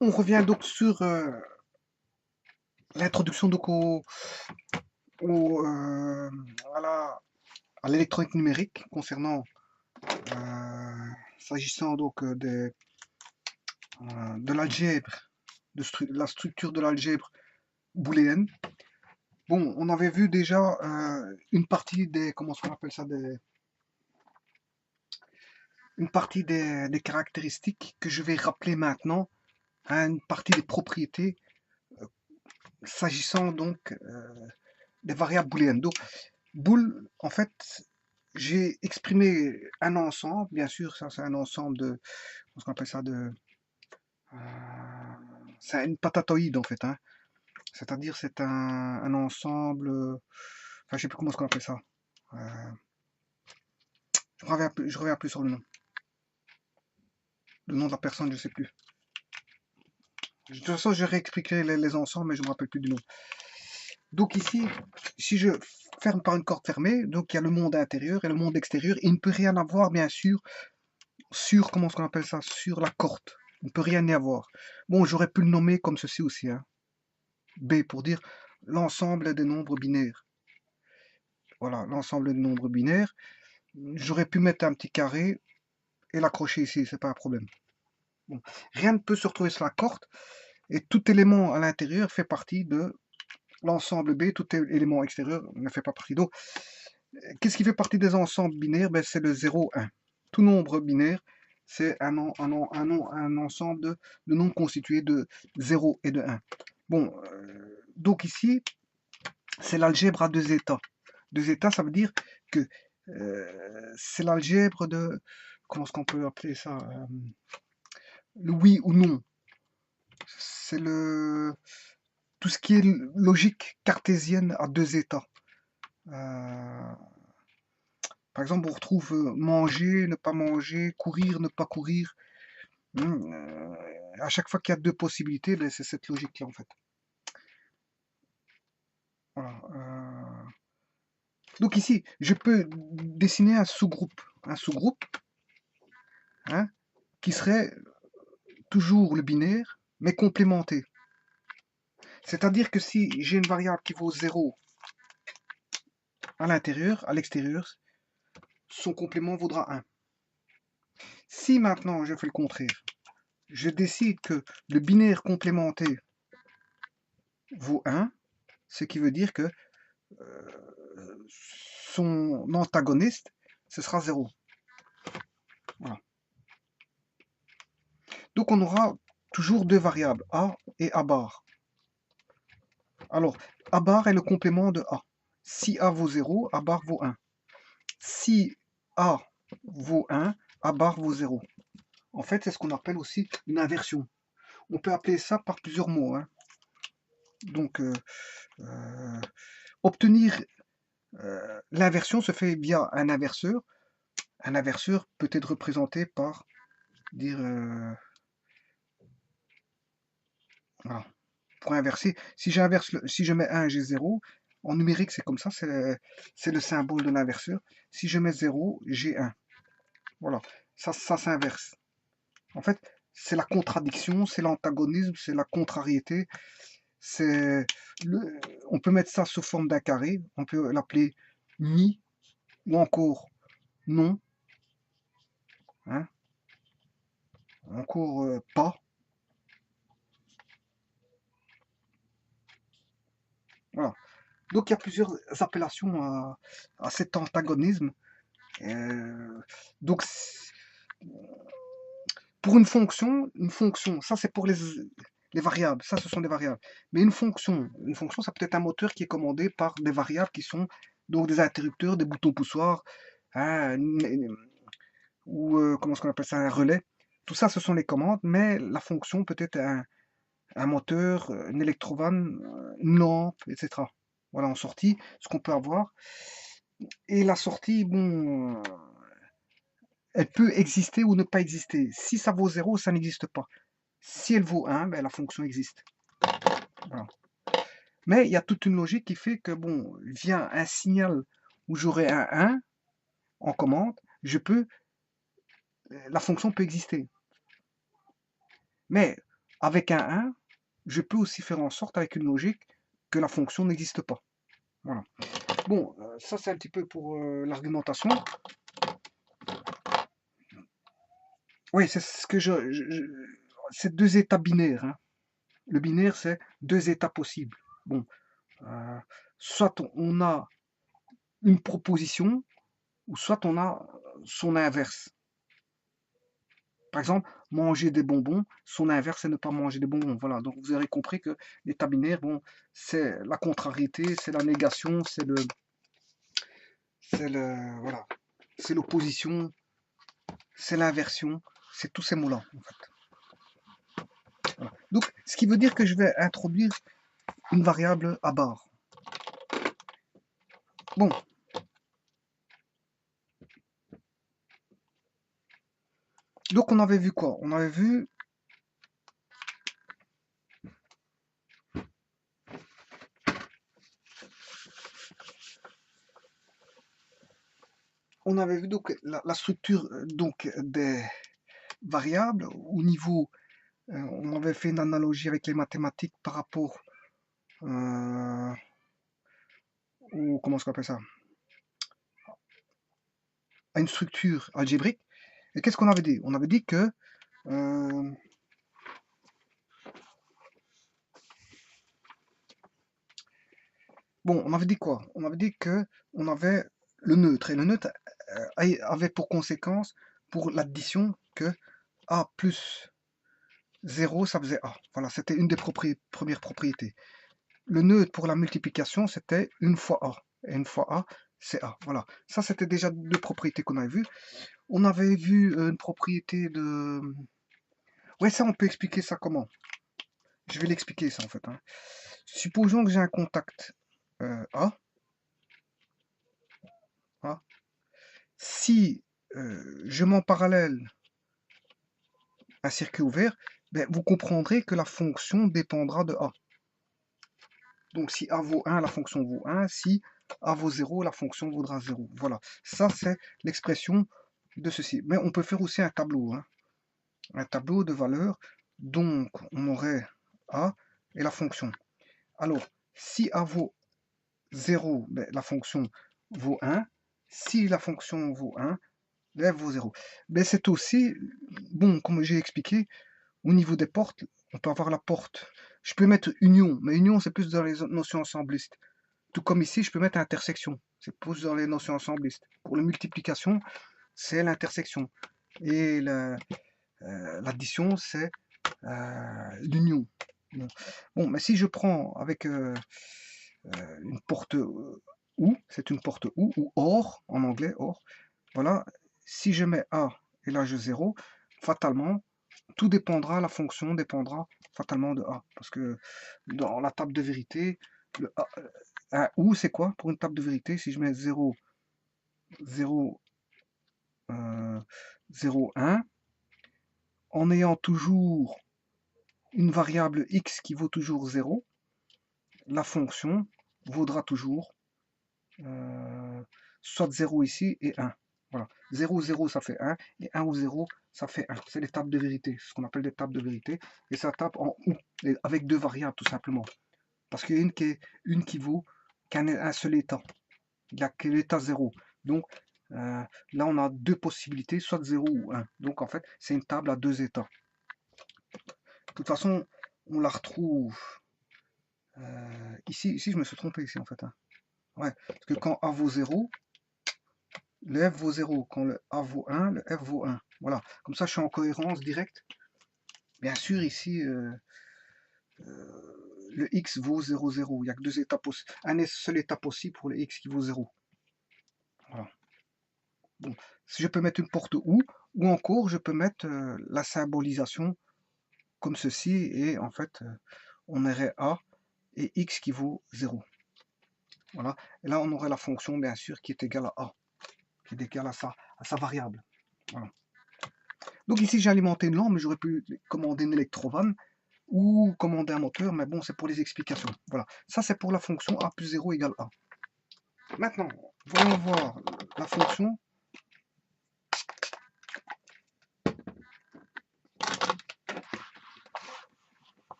On revient donc sur l'introduction donc au, à l'électronique numérique concernant, s'agissant donc de l'algèbre, la structure de l'algèbre booléenne. Bon, on avait vu déjà une partie des, comment on appelle ça, une partie des caractéristiques que je vais rappeler maintenant, à une partie des propriétés s'agissant donc des variables booléennes. Donc, boole, en fait, j'ai exprimé un ensemble, bien sûr, ça c'est un ensemble de, comment on appelle ça, euh, c'est une patatoïde en fait, hein. C'est-à-dire c'est un ensemble, enfin je sais plus comment on appelle ça. Euh, je reviens plus sur le nom de la personne, je sais plus. De toute façon, je réexpliquerai les ensembles, mais je me rappelle plus du nom. Donc ici, si je ferme par une corde fermée, donc il y a le monde intérieur et le monde extérieur. Il ne peut rien avoir, bien sûr, sur, comment on appelle ça, sur la corde. Il ne peut rien y avoir. Bon, j'aurais pu le nommer comme ceci aussi, hein. B pour dire l'ensemble des nombres binaires. Voilà, l'ensemble des nombres binaires. J'aurais pu mettre un petit carré et l'accrocher ici, c'est pas un problème. Bon. Rien ne peut se retrouver sur la corde et tout élément à l'intérieur fait partie de l'ensemble B, tout élément extérieur ne fait pas partie. Donc, qu'est-ce qui fait partie des ensembles binaires? Ben, c'est le 0, 1. Tout nombre binaire, c'est un ensemble de nombres constitués de 0 et de 1. Bon, donc ici, c'est l'algèbre à deux états. Deux états, ça veut dire que c'est l'algèbre de... Comment est-ce qu'on peut appeler ça? Le oui ou non. C'est le tout ce qui est logique cartésienne à deux états. Euh, Par exemple, on retrouve manger, ne pas manger, courir, ne pas courir. À chaque fois qu'il y a deux possibilités, ben, c'est cette logique-là en fait. Voilà. Donc ici, je peux dessiner un sous-groupe, hein, qui serait toujours le binaire, mais complémenté. C'est-à-dire que si j'ai une variable qui vaut 0 à l'intérieur, à l'extérieur, son complément vaudra 1. Si maintenant je fais le contraire, je décide que le binaire complémenté vaut 1, ce qui veut dire que son antagoniste, ce sera 0. Voilà. Donc on aura toujours deux variables, A et A bar. Alors, A bar est le complément de A. Si A vaut 0, A bar vaut 1. Si A vaut 1, A bar vaut 0. En fait, c'est ce qu'on appelle aussi une inversion. On peut appeler ça par plusieurs mots, hein. Donc, obtenir l'inversion se fait via un inverseur. Un inverseur peut être représenté par dire voilà. Pour inverser, si si je mets 1, j'ai 0. En numérique, c'est comme ça, c'est le symbole de l'inverseur. Si je mets 0, j'ai 1. Voilà, ça s'inverse. En fait, c'est la contradiction, c'est l'antagonisme, c'est la contrariété. C'est le, on peut mettre ça sous forme d'un carré, on peut l'appeler ni ou encore non, hein, encore pas. Voilà. Donc il y a plusieurs appellations à cet antagonisme. Euh, donc pour une fonction, ça c'est pour les variables, ça ce sont des variables. Mais une fonction ça peut être un moteur qui est commandé par des variables qui sont donc des interrupteurs, des boutons poussoirs, hein, ou comment est-ce qu'on appelle ça, un relais. Tout ça ce sont les commandes, mais la fonction peut être un moteur, une électrovanne, une lampe, etc. Voilà en sortie ce qu'on peut avoir. Et la sortie, bon, elle peut exister ou ne pas exister. Si ça vaut 0, ça n'existe pas. Si elle vaut 1, ben, la fonction existe. Voilà. Mais il y a toute une logique qui fait que, bon, vient un signal où j'aurai un 1 en commande, la fonction peut exister. Mais avec un 1, je peux aussi faire en sorte, avec une logique, que la fonction n'existe pas. Voilà. Bon, ça c'est un petit peu pour l'argumentation. Oui, c'est ce que c'est deux états binaires, hein. Le binaire, c'est deux états possibles. Bon, soit on a une proposition, ou soit on a son inverse. Par exemple, manger des bonbons, son inverse, c'est ne pas manger des bonbons. Voilà, donc vous aurez compris que l'état binaire, bon, c'est la contrariété, c'est la négation, voilà, c'est l'opposition, c'est l'inversion, c'est tous ces mots-là, en fait. Voilà. Donc, ce qui veut dire que je vais introduire une variable à barre. Bon. Donc, on avait vu quoi? On avait vu donc la structure donc des variables au niveau. On avait fait une analogie avec les mathématiques par rapport au, comment est-ce qu'on appelle ça, à une structure algébrique. Et qu'est-ce qu'on avait dit? On avait dit que bon, on avait dit quoi? On avait dit que on avait le neutre, et le neutre avait pour conséquence, pour l'addition, que A plus 0, ça faisait A. Voilà, c'était une des premières propriétés. Le neutre pour la multiplication, c'était une fois A. Et une fois A, c'est A. Voilà, ça c'était déjà deux propriétés qu'on avait vues. On avait vu une propriété de... Ouais, ça on peut expliquer ça comment? Je vais l'expliquer ça en fait, hein. Supposons que j'ai un contact A. A. Si je mets en parallèle un circuit ouvert, ben, vous comprendrez que la fonction dépendra de A. Donc si A vaut 1, la fonction vaut 1. Si A vaut 0, la fonction vaudra 0. Voilà, ça c'est l'expression de ceci. Mais on peut faire aussi un tableau, hein. Un tableau de valeurs. Donc on aurait A et la fonction. Alors, si A vaut 0, ben, la fonction vaut 1. Si la fonction vaut 1, f vaut 0. Mais c'est aussi, bon, comme j'ai expliqué, au niveau des portes, on peut avoir la porte. Je peux mettre union, mais union, c'est plus dans les notions ensemblistes. Tout comme ici, je peux mettre intersection. C'est plus dans les notions ensemblistes. Pour la multiplication, c'est l'intersection. Et l'addition, c'est l'union. Bon, mais si je prends avec une porte OU, c'est une porte OU, ou OR, en anglais, OR. Voilà, si je mets A et là je 0, fatalement, tout dépendra, la fonction dépendra fatalement de A. Parce que dans la table de vérité, le A, un OU, c'est quoi pour une table de vérité? Si je mets 0, 0, 0, 1, en ayant toujours une variable x qui vaut toujours 0, la fonction vaudra toujours soit 0 ici et 1. Voilà. 0, 0, ça fait 1, et 1 ou 0, ça fait 1. C'est les tables de vérité, ce qu'on appelle des tables de vérité, et ça tape en OU, avec deux variables tout simplement. Parce qu'il y a une qui vaut qu'un seul état. Il n'y a que l'état 0. Donc là, on a deux possibilités, soit 0 ou 1. Donc en fait, c'est une table à deux états. De toute façon, on la retrouve ici. Je me suis trompé ici en fait, hein. Ouais, parce que quand A vaut 0, le f vaut 0. Quand le A vaut 1, le f vaut 1. Voilà, comme ça je suis en cohérence directe. Bien sûr, ici, le x vaut 0, 0. Il n'y a que deux états possibles. Un seul état possible pour le x qui vaut 0. Voilà. Bon, si je peux mettre une porte ou encore je peux mettre la symbolisation comme ceci, et en fait, on aurait A et x qui vaut 0. Voilà, et là on aurait la fonction, bien sûr, qui est égale à A, qui est égale à sa variable. Voilà. Donc ici j'ai alimenté une lampe, mais j'aurais pu commander une électrovanne ou commander un moteur, mais bon, c'est pour les explications. Voilà, ça c'est pour la fonction A plus 0 égale A. Maintenant, voyons voir la fonction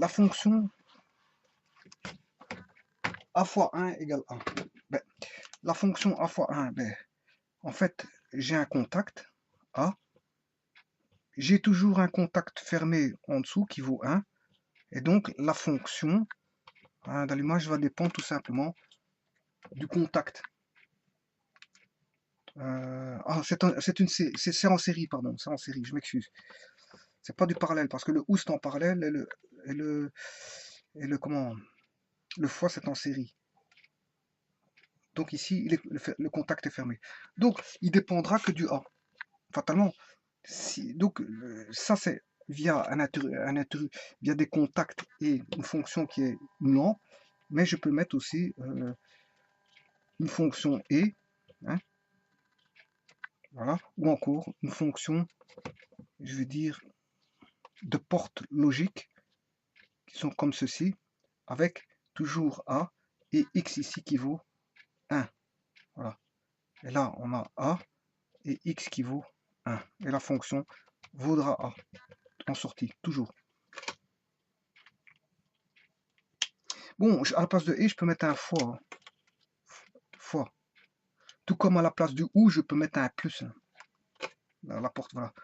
la fonction a fois 1 égale 1. Ben, la fonction a fois 1, ben, en fait, j'ai un contact A. J'ai toujours un contact fermé en dessous qui vaut 1. Et donc, la fonction dans l'image va dépendre tout simplement du contact. C'est en série, pardon. C'est en série, je m'excuse. C'est pas du parallèle, parce que le ou c'est en parallèle comment, le fois c'est en série. Donc ici, le contact est fermé. Donc, il dépendra que du A. Fatalement, donc ça c'est via via des contacts et une fonction qui est non, mais je peux mettre aussi une fonction et, hein, voilà, ou encore une fonction, je vais dire, de porte logique, qui sont comme ceci, avec toujours A et X ici qui vaut 1. Voilà. Et là, on a A et X qui vaut 1. Et la fonction vaudra A en sortie, toujours. Bon, à la place de et, je peux mettre un fois. Fois. Tout comme à la place du ou, je peux mettre un plus. La porte, voilà.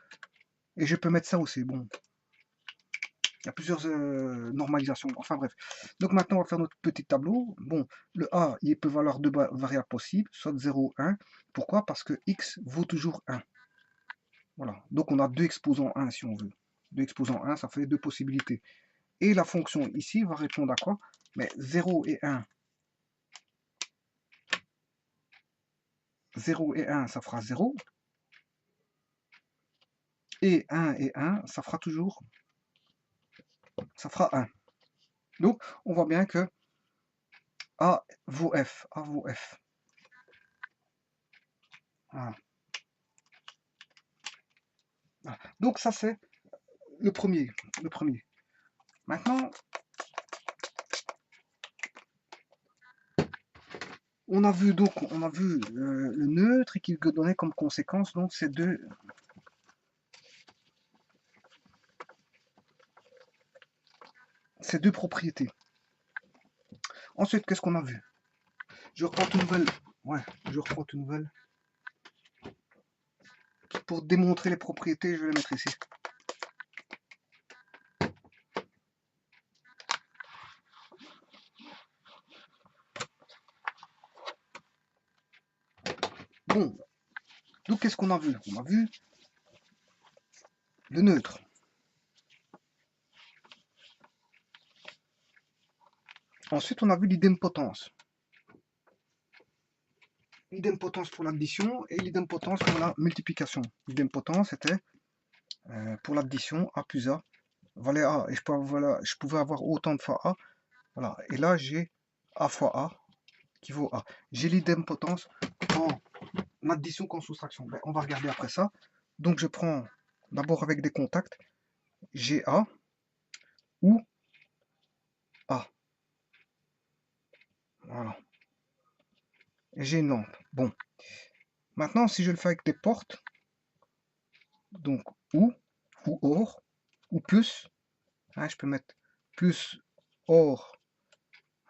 Et je peux mettre ça aussi. Bon. Il y a plusieurs normalisations. Enfin bref. Donc maintenant, on va faire notre petit tableau. Bon, le A, il peut valoir deux variables possibles, soit 0, 1. Pourquoi? Parce que X vaut toujours 1. Voilà. Donc on a deux exposants 1 si on veut. Deux exposants 1, ça fait deux possibilités. Et la fonction ici va répondre à quoi? Mais 0 et 1. 0 et 1, ça fera 0. Et 1 et 1, ça fera toujours, ça fera 1. Donc, on voit bien que A vaut F. A vaut F. Voilà. Voilà. Donc, ça, c'est le premier. Le premier. Maintenant, on a vu le neutre et qu'il donnait comme conséquence donc ces deux propriétés. Ensuite, qu'est-ce qu'on a vu? Je reprends une nouvelle. Ouais, je reprends une nouvelle. Pour démontrer les propriétés, je vais les mettre ici. Bon, donc qu'est-ce qu'on a vu? On a vu le neutre. Ensuite, on a vu l'idempotence. L'idempotence pour l'addition et l'idempotence pour la multiplication. L'idempotence était pour l'addition A plus A valait A. Et je pouvais avoir autant de fois A. Voilà. Et là, j'ai A fois A qui vaut A. J'ai l'idempotence en addition qu'en soustraction. Ben, on va regarder après ça. Donc, je prends d'abord avec des contacts. J'ai A ou A. Voilà. Et j'ai une lampe. Bon. Maintenant, si je le fais avec des portes, donc ou or, ou plus, hein, je peux mettre plus or,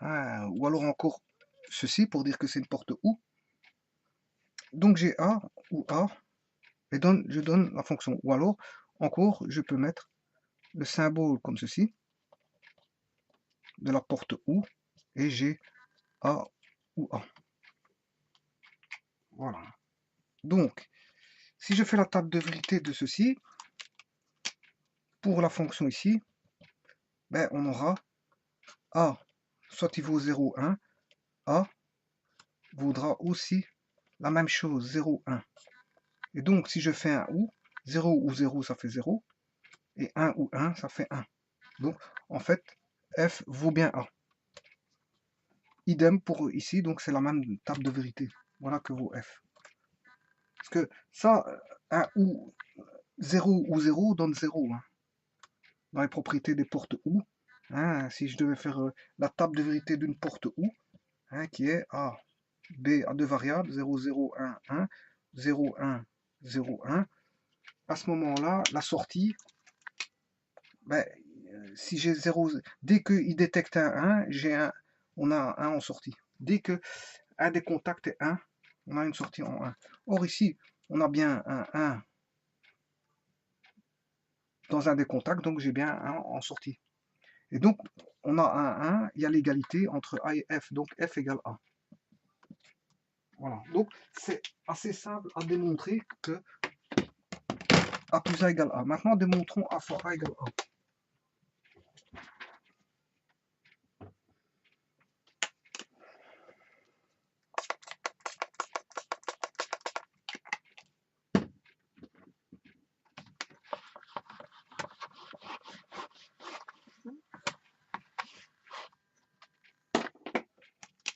hein, ou alors encore ceci pour dire que c'est une porte ou. Donc j'ai A ou A, et je donne la fonction. Ou alors, encore, je peux mettre le symbole comme ceci, de la porte ou, et j'ai A ou A. Voilà. Donc, si je fais la table de vérité de ceci, pour la fonction ici, ben, on aura A, soit il vaut 0, 1, A vaudra aussi la même chose, 0, 1. Et donc, si je fais un ou, 0 ou 0, ça fait 0, et 1 ou 1, ça fait 1. Donc, en fait, F vaut bien A. Idem pour ici, donc c'est la même table de vérité. Voilà que vaut F. Parce que ça, 1 ou 0 ou 0 donne 0. Hein. Dans les propriétés des portes ou, hein, si je devais faire la table de vérité d'une porte ou, hein, qui est A, B à deux variables, 0, 0, 1, 1, 0, 1, 0, 1, à ce moment-là, la sortie, ben, si j'ai 0, dès qu'il détecte un 1, on a un 1 en sortie. Dès que un des contacts est 1, on a une sortie en 1. Or ici, on a bien un 1 dans un des contacts, donc j'ai bien un 1 en sortie. Et donc, on a un 1, il y a l'égalité entre A et F, donc F égale A. Voilà, donc c'est assez simple à démontrer que A plus A égale A. Maintenant, démontrons A fois A égale A.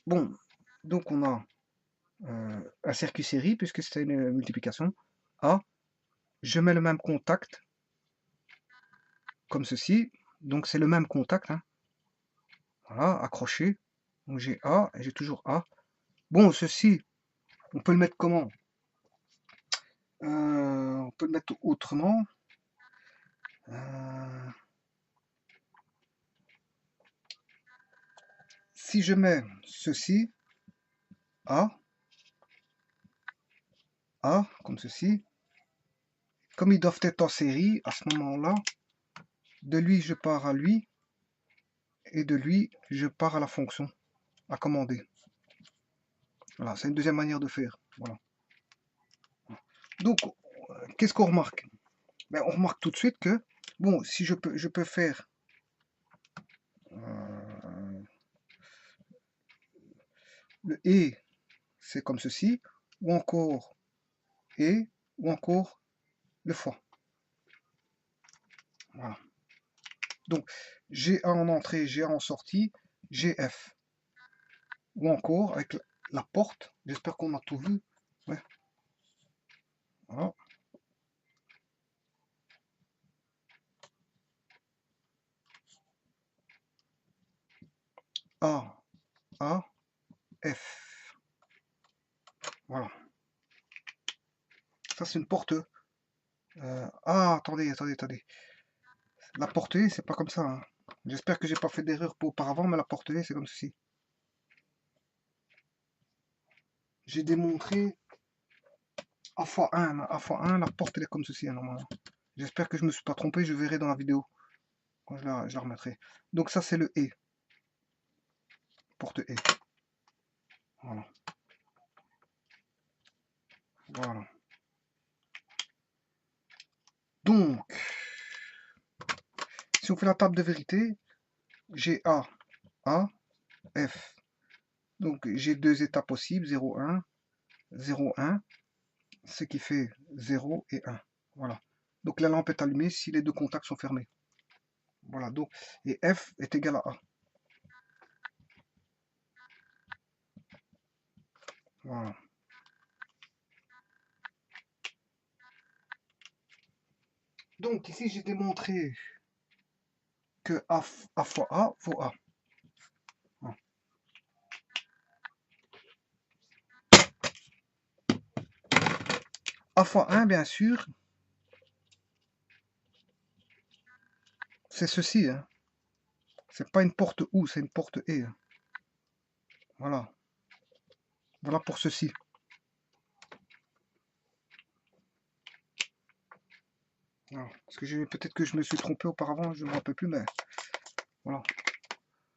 Bon, donc on a un circuit série, puisque c'est une multiplication. A, je mets le même contact, comme ceci. Donc c'est le même contact. Hein. Voilà, accroché. Donc j'ai A, et j'ai toujours A. Bon, ceci, on peut le mettre comment? On peut le mettre autrement. Si je mets ceci, A, comme ceci, comme ils doivent être en série, à ce moment-là, de lui, je pars à lui, et de lui, je pars à la fonction, à commander. Voilà, c'est une deuxième manière de faire. Voilà. Donc, qu'est-ce qu'on remarque? Ben, on remarque tout de suite que, bon, si je peux faire le et, c'est comme ceci, ou encore et, ou encore le fois. Voilà. Donc, G1 en entrée, G1 en sortie, GF. Ou encore avec la porte, j'espère qu'on a tout vu. Ouais. Voilà. A, A, F. Voilà. Ça, c'est une porte. Ah, attendez. La porte E, c'est pas comme ça. Hein. J'espère que j'ai pas fait d'erreur auparavant, mais la porte E, c'est comme ceci. J'ai démontré A fois 1. A fois 1, la porte, elle est comme ceci, hein, normalement. J'espère que je me suis pas trompé, je verrai dans la vidéo. Quand je la remettrai. Donc ça, c'est le E. Porte E. Voilà. Voilà. Donc, si on fait la table de vérité, j'ai A, F. Donc, j'ai deux états possibles, 0, 1, 0, 1, ce qui fait 0 et 1. Voilà. Donc, la lampe est allumée si les deux contacts sont fermés. Voilà. Donc, et F est égal à A. Voilà. Donc, ici, j'ai démontré que A fois A vaut A. Voilà. A fois 1, bien sûr, c'est ceci. Hein. C'est pas une porte OU, c'est une porte E. Hein. Voilà. Voilà pour ceci. Parce que peut-être que je me suis trompé auparavant, je ne me rappelle plus, mais voilà.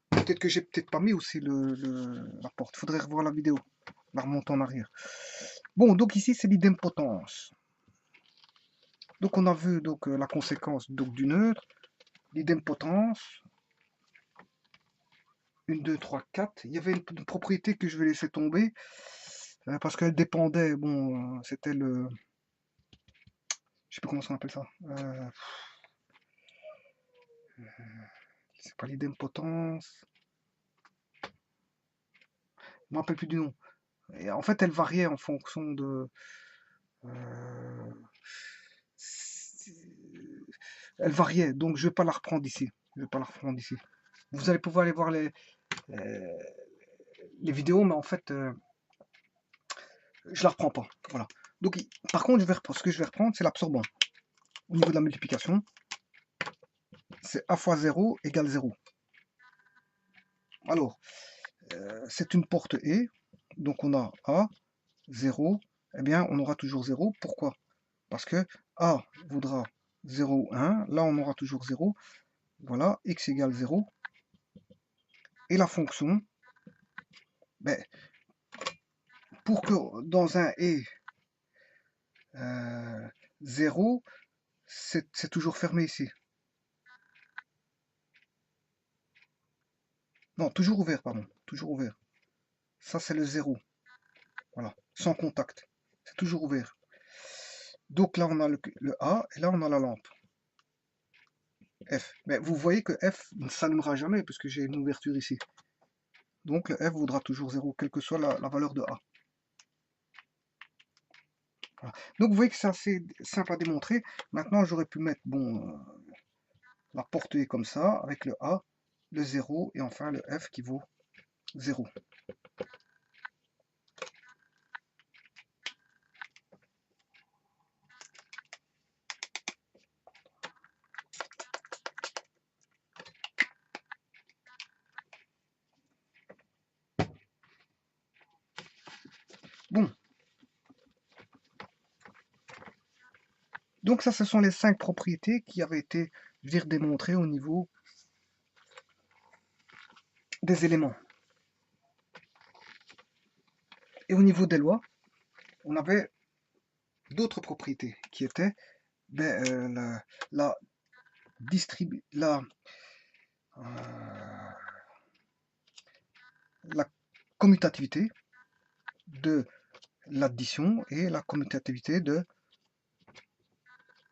Peut-être que j'ai peut-être pas mis aussi la porte. Il faudrait revoir la vidéo, la remonter en arrière. Bon, donc ici c'est l'idempotence. Donc on a vu donc la conséquence donc du neutre, l'idempotence. 1, 2, 3, 4. Il y avait une propriété que je vais laisser tomber parce qu'elle dépendait. Bon, c'était le. Je sais pas comment on appelle ça. C'est pas l'idempotence. Je me rappelle plus du nom. Et en fait, elle variait en fonction de. Elle variait, donc je vais pas la reprendre ici. Je vais pas la reprendre ici. Vous allez pouvoir aller voir les vidéos, mais en fait, je la reprends pas. Voilà. Donc, par contre, ce que je vais reprendre, c'est l'absorbant. Au niveau de la multiplication, c'est A fois 0 égale 0. Alors, c'est une porte E, donc on a A, 0, eh bien on aura toujours 0. Pourquoi? Parce que A vaudra 0 ou 1, là on aura toujours 0. Voilà, x égale 0. Et la fonction, ben, pour que dans un E, 0, c'est toujours fermé ici. Non, toujours ouvert, pardon. Toujours ouvert. Ça, c'est le 0. Voilà, sans contact. C'est toujours ouvert. Donc là, on a le A, et là, on a la lampe. F. Mais vous voyez que F ne s'allumera jamais, puisque j'ai une ouverture ici. Donc le F vaudra toujours 0, quelle que soit la valeur de A. Voilà. Donc vous voyez que c'est assez simple à démontrer. Maintenant, j'aurais pu mettre la porte est comme ça, avec le A, le 0, et enfin le F qui vaut 0. Bon. Donc ça, ce sont les 5 propriétés qui avaient été, je veux dire, démontrées au niveau des éléments. Et au niveau des lois, on avait d'autres propriétés qui étaient la, la commutativité de l'addition et la commutativité de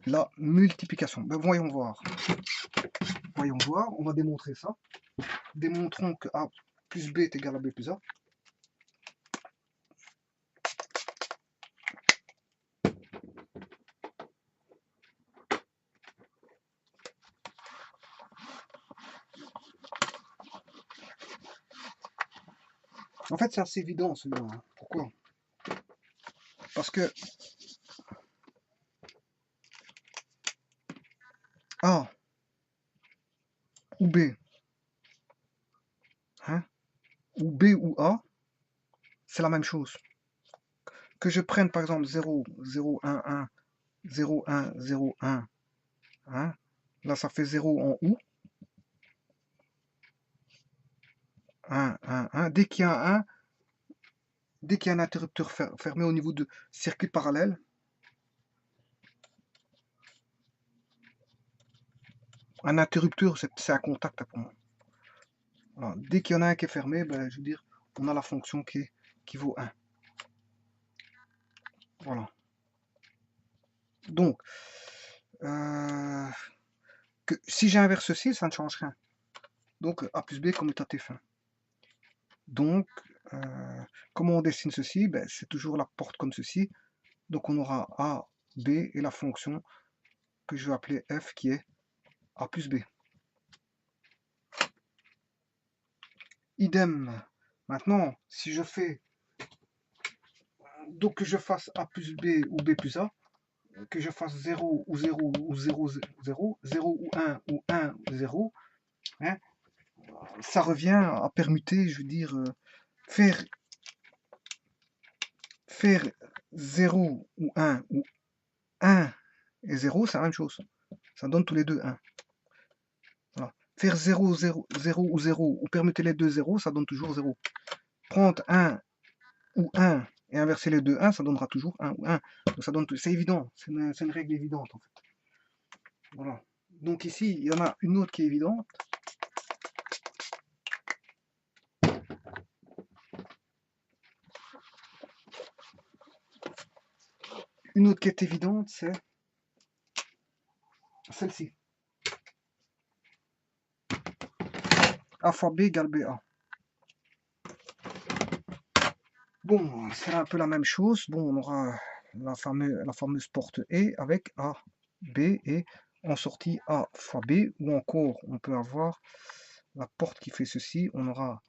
la multiplication. Ben, voyons voir. Voyons voir, on va démontrer ça. Démontrons que A plus B est égal à B plus A. En fait, c'est assez évident celui-là. Hein. Pourquoi? Parce que A ou B, hein, ou B ou A, c'est la même chose. Que je prenne par exemple 0, 0, 1, 1, 0, 1, 0, 1, hein, là ça fait 0 en OU, 1, 1, 1. Dès qu'il y a un interrupteur fermé au niveau de circuit parallèle, un interrupteur c'est un contact pour moi. Voilà. Dès qu'il y en a un qui est fermé, ben, je veux dire, on a la fonction qui vaut 1. Voilà. Donc, si j'inverse ceci, ça ne change rien. Donc, A plus B commutatif 1. Donc, comment on dessine ceci? Ben, c'est toujours la porte comme ceci. Donc, on aura A, B et la fonction que je vais appeler F qui est A plus B. Idem. Maintenant, si je fais, donc que je fasse A plus B ou B plus A, que je fasse 0 ou 0 ou 0, 0, 0 ou 1 ou 1 ou 0, hein, ça revient à permuter, je veux dire, faire 0 ou 1 ou 1 et 0, c'est la même chose. Ça donne tous les deux 1. Voilà. Faire 0, 0, 0 ou 0 ou permuter les deux 0, ça donne toujours 0. Prendre 1 ou 1 et inverser les deux 1, ça donnera toujours 1 ou 1. Donc ça donne, c'est évident, c'est une règle évidente en fait. Voilà. Donc ici, il y en a une autre qui est évidente. Une autre qui est évidente, c'est celle-ci. A fois B égale BA. Bon, c'est un peu la même chose. Bon, on aura la fameuse porte E avec A, B et en sortie A fois B, ou encore on peut avoir la porte qui fait ceci, on aura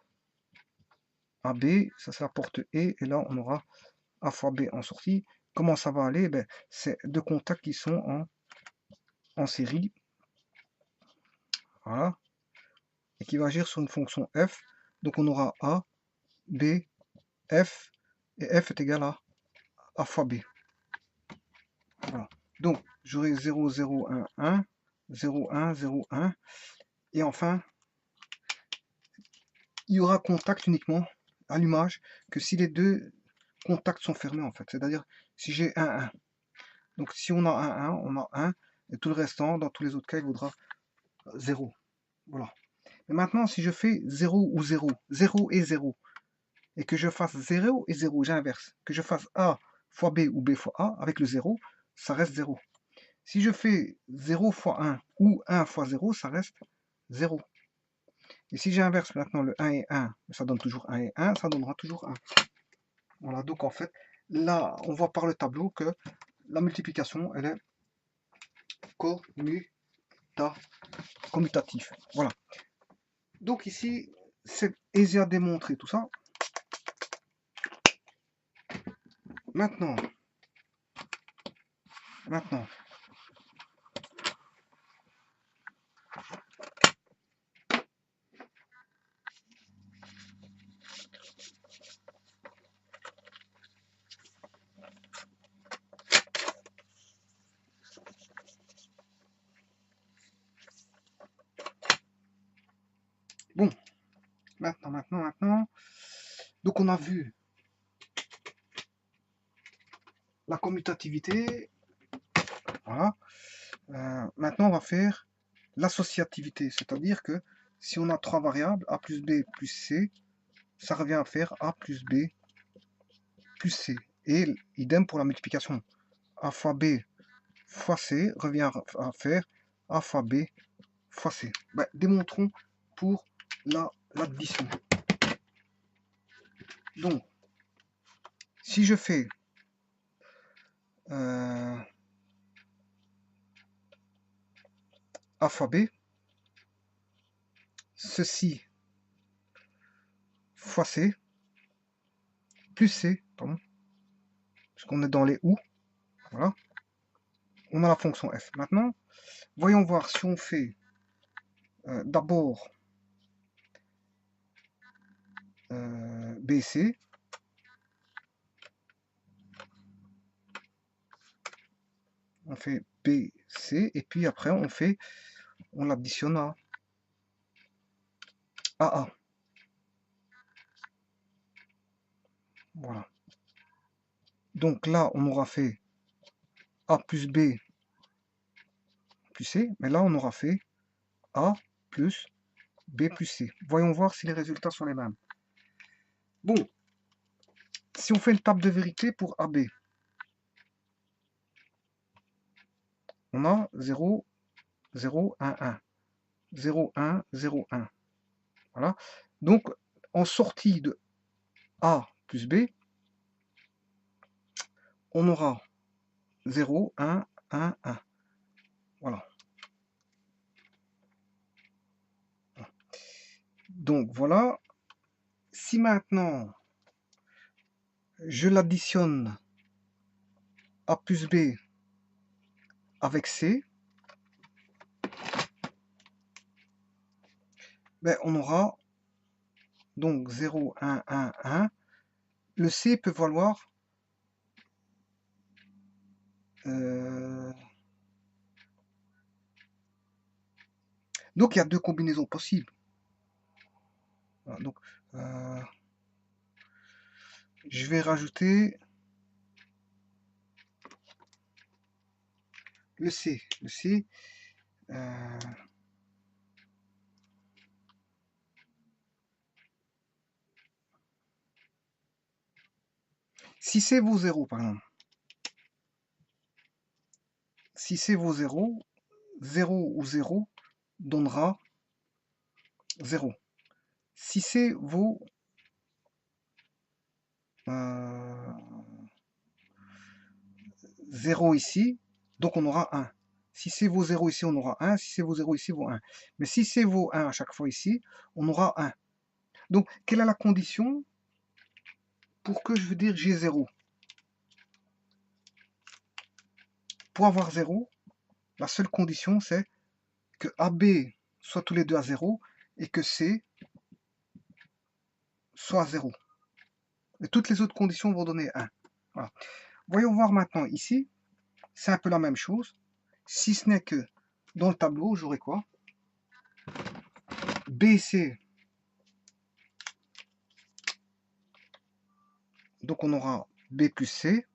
AB, ça c'est la porte E, et là on aura A fois B en sortie. Comment ça va aller? Ben, c'est deux contacts qui sont en série. voilà, et qui va agir sur une fonction f. Donc on aura a, b, f, et f est égal à a fois b. Voilà. Donc j'aurai 0, 0, 1, 1, 0, 1, 0, 1, et enfin, il y aura contact uniquement, allumage, que si les deux contacts sont fermés en fait. C'est-à-dire si j'ai 1, 1. Donc si on a 1, 1, on a 1, et tout le restant, dans tous les autres cas, il vaudra 0. Voilà. Et maintenant, si je fais 0 ou 0, 0 et 0, et que je fasse 0 et 0, j'inverse, que je fasse A fois B ou B fois A, avec le 0, ça reste 0. Si je fais 0 fois 1 ou 1 fois 0, ça reste 0. Et si j'inverse maintenant le 1 et 1, ça donne toujours 1 et 1, ça donnera toujours 1. Voilà, donc en fait, là, on voit par le tableau que la multiplication, elle est commutative. Voilà. Donc ici, c'est aisé à démontrer tout ça. Maintenant, bon, maintenant. Donc on a vu la commutativité. Voilà. Maintenant, on va faire l'associativité, c'est-à-dire que si on a trois variables, a plus b plus c, ça revient à faire a plus b plus c. Et idem pour la multiplication. A fois b fois c revient à faire a fois b fois c. Ben, démontrons pour l'addition. Donc, si je fais a fois b, ceci fois c, plus c, pardon, parce qu'on est dans les ou, voilà, on a la fonction f. Maintenant, voyons voir si on fait d'abord BC, on fait BC, et puis après on l'additionne à AA. Voilà. Donc là, on aura fait A plus B plus C, mais là, on aura fait A plus B plus C. Voyons voir si les résultats sont les mêmes. Bon, si on fait une table de vérité pour AB, on a 0, 0, 1, 1. 0, 1, 0, 1. Voilà. Donc, en sortie de A plus B, on aura 0, 1, 1, 1. Voilà. Donc, voilà. Si maintenant, je l'additionne A plus B avec C, ben, on aura donc 0, 1, 1, 1. Le C peut valoir donc il y a deux combinaisons possibles. Voilà, donc je vais rajouter le C. Le C, si C vaut 0, par exemple, si C vaut 0, 0 ou 0 donnera 0. Si C vaut 0 ici, donc on aura 1. Si C vaut 0 ici, on aura 1. Si C vaut 0 ici, vaut 1. Mais si C vaut 1 à chaque fois ici, on aura 1. Donc, quelle est la condition pour que je veux dire j'ai 0? Pour avoir 0, la seule condition, c'est que AB soient tous les deux à 0 et que C soit à 0. Et toutes les autres conditions vont donner 1. Voilà. Voyons voir maintenant ici, c'est un peu la même chose, si ce n'est que dans le tableau, j'aurai quoi? BC, donc on aura B plus C,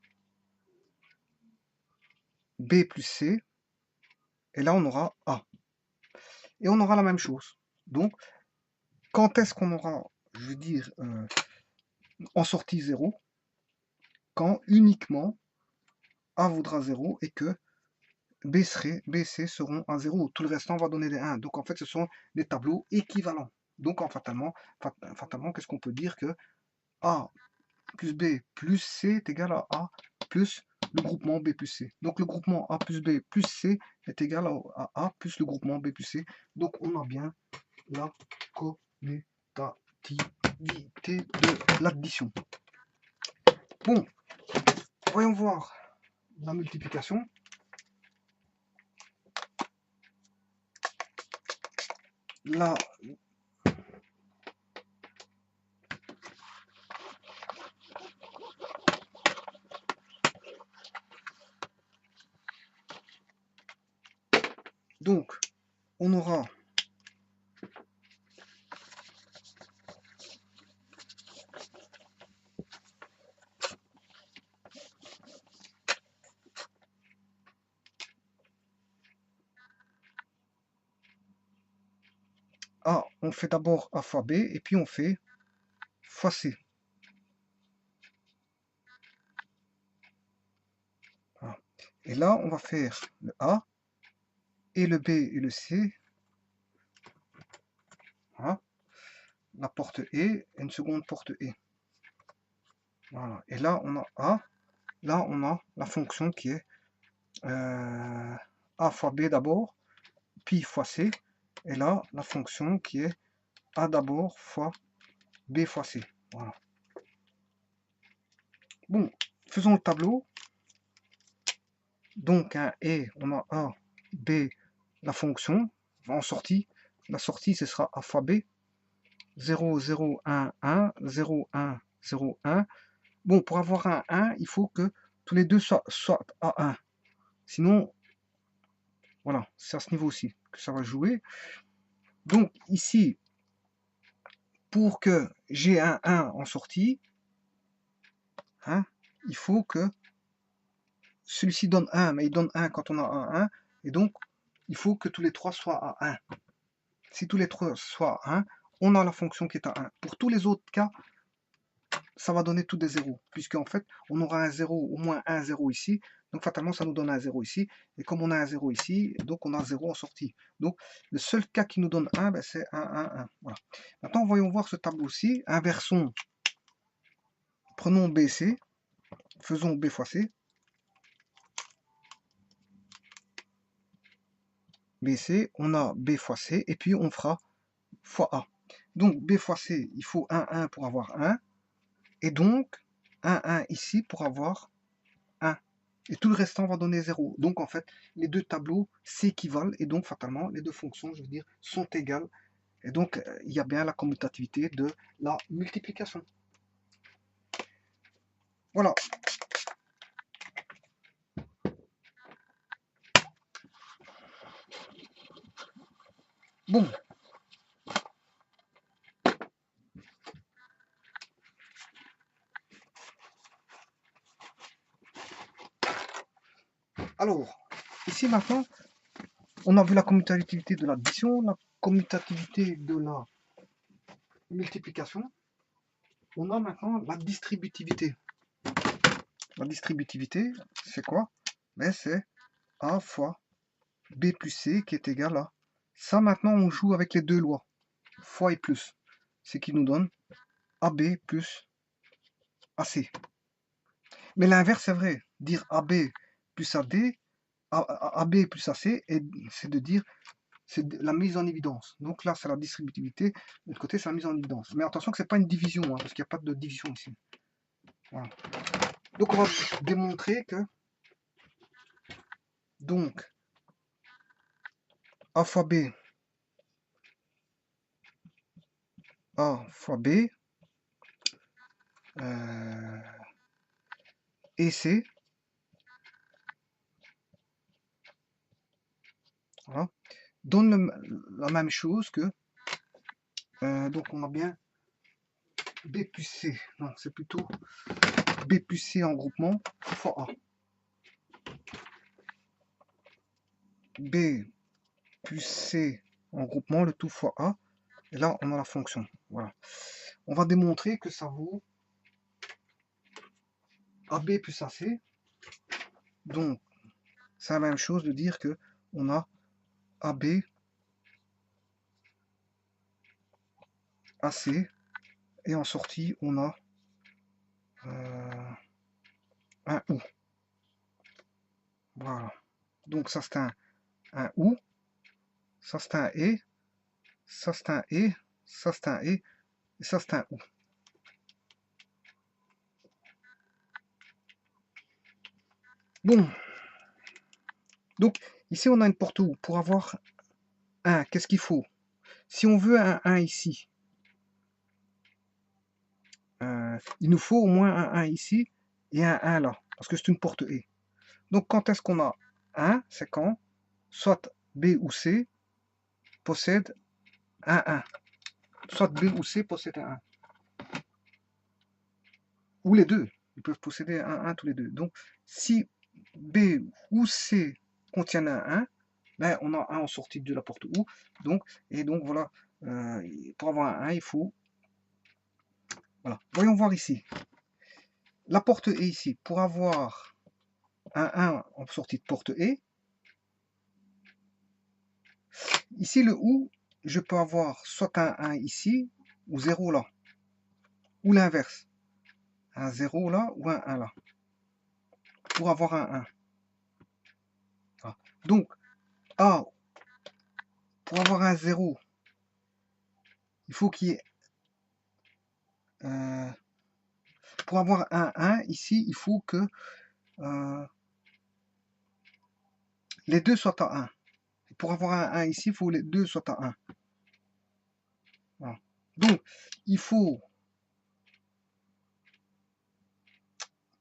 B plus C, et là on aura A. Et on aura la même chose. Donc, quand est-ce qu'on aura, je veux dire, en sortie 0? Quand uniquement A vaudra 0 et que B C seront à 0. Tout le restant va donner des 1. Donc en fait, ce sont des tableaux équivalents. Donc fatalement, qu'est-ce qu'on peut dire? Que A plus B plus C est égal à A plus le groupement B plus C. Donc le groupement A plus B plus C est égal à A plus le groupement B plus C. Donc on a bien la commutativité de l'addition. Bon, voyons voir la multiplication. Là, donc, on aura A, on fait d'abord A fois B, et puis on fait fois C. Voilà. Et là, on va faire le A, et le B et le C. Voilà. La porte E, et une seconde porte E. Voilà. Et là, on a A. Là, on a la fonction qui est A fois B d'abord, puis fois C. Et là, la fonction qui est A d'abord fois B fois C. Voilà. Bon, faisons le tableau. Donc, et on a A, B, la fonction en sortie. La sortie, ce sera A fois B. 0, 0, 1, 1, 0, 1, 0, 1. Bon, pour avoir un 1, il faut que tous les deux soient à 1. Sinon, voilà, c'est à ce niveau-ci que ça va jouer. Donc, ici, pour que j'ai un 1 en sortie, hein, il faut que celui-ci donne 1, mais il donne 1 quand on a un 1. Et donc, il faut que tous les trois soient à 1. Si tous les trois soient à 1, on a la fonction qui est à 1. Pour tous les autres cas, ça va donner tous des zéros, puisque en fait, on aura un 0, au moins un 0 ici, donc fatalement, ça nous donne un 0 ici, et comme on a un 0 ici, donc on a 0 en sortie. Donc, le seul cas qui nous donne 1, ben, c'est 1, 1, 1. Voilà. Maintenant, voyons voir ce tableau-ci. Inversons, prenons BC, faisons B fois C. BC, on a B fois C, et puis on fera fois A. Donc, B fois C, il faut 1, 1 pour avoir 1, et donc 1, 1 ici pour avoir 1. Et tout le restant va donner 0. Donc en fait, les deux tableaux s'équivalent et donc fatalement, les deux fonctions, je veux dire, sont égales. Et donc, il y a bien la commutativité de la multiplication. Voilà. Bon. Alors, ici maintenant, on a vu la commutativité de l'addition, la commutativité de la multiplication. On a maintenant la distributivité. La distributivité, c'est quoi? Ben, c'est A fois B plus C qui est égal à... Ça, maintenant, on joue avec les deux lois. Fois et plus. Ce qui nous donne AB plus AC. Mais l'inverse, c'est vrai. Dire AB plus AD, AB plus AC, c'est de dire c'est la mise en évidence. Donc là, c'est la distributivité. De l'autre côté, c'est la mise en évidence. Mais attention que ce n'est pas une division, hein, parce qu'il n'y a pas de division ici. Voilà. Donc on va démontrer que donc A fois B A fois B et C. Voilà. Donne la même chose que... donc on a bien B plus C. Non, c'est plutôt B plus C en groupement fois A. B plus C en groupement, le tout fois A. Et là, on a la fonction. Voilà. On va démontrer que ça vaut AB plus AC. Donc, c'est la même chose de dire que on a AB, AC, et en sortie, on a un OU. Voilà. Donc, ça, c'est un OU. Ça, c'est un E. Ça, c'est un E. Ça, c'est un E. Et ça, c'est un OU. Bon. Donc, ici, on a une porte OU. Pour avoir un, qu'est-ce qu'il faut? Si on veut un 1 ici, il nous faut au moins un 1 ici et un 1 là, parce que c'est une porte E. Donc quand est-ce qu'on a 1? C'est quand soit B ou C possède un 1. Soit B ou C possède un 1. Ou les deux. Ils peuvent posséder un 1 tous les deux. Donc si B ou C contiennent un 1, ben, on a un en sortie de la porte OU. Donc, et donc voilà, pour avoir un 1, il faut... Voilà. Voyons voir ici. La porte E ici, pour avoir un 1 en sortie de porte E, ici le OU, je peux avoir soit un 1 ici, ou 0 là, ou l'inverse. Un 0 là, ou un 1 là, pour avoir un 1. Voilà. Donc, A, pour avoir un 0, il faut qu'il y ait... pour avoir un 1, ici, il faut que les deux soient à 1. Pour avoir un 1 ici, il faut que les deux soient à 1. Voilà. Donc, il faut,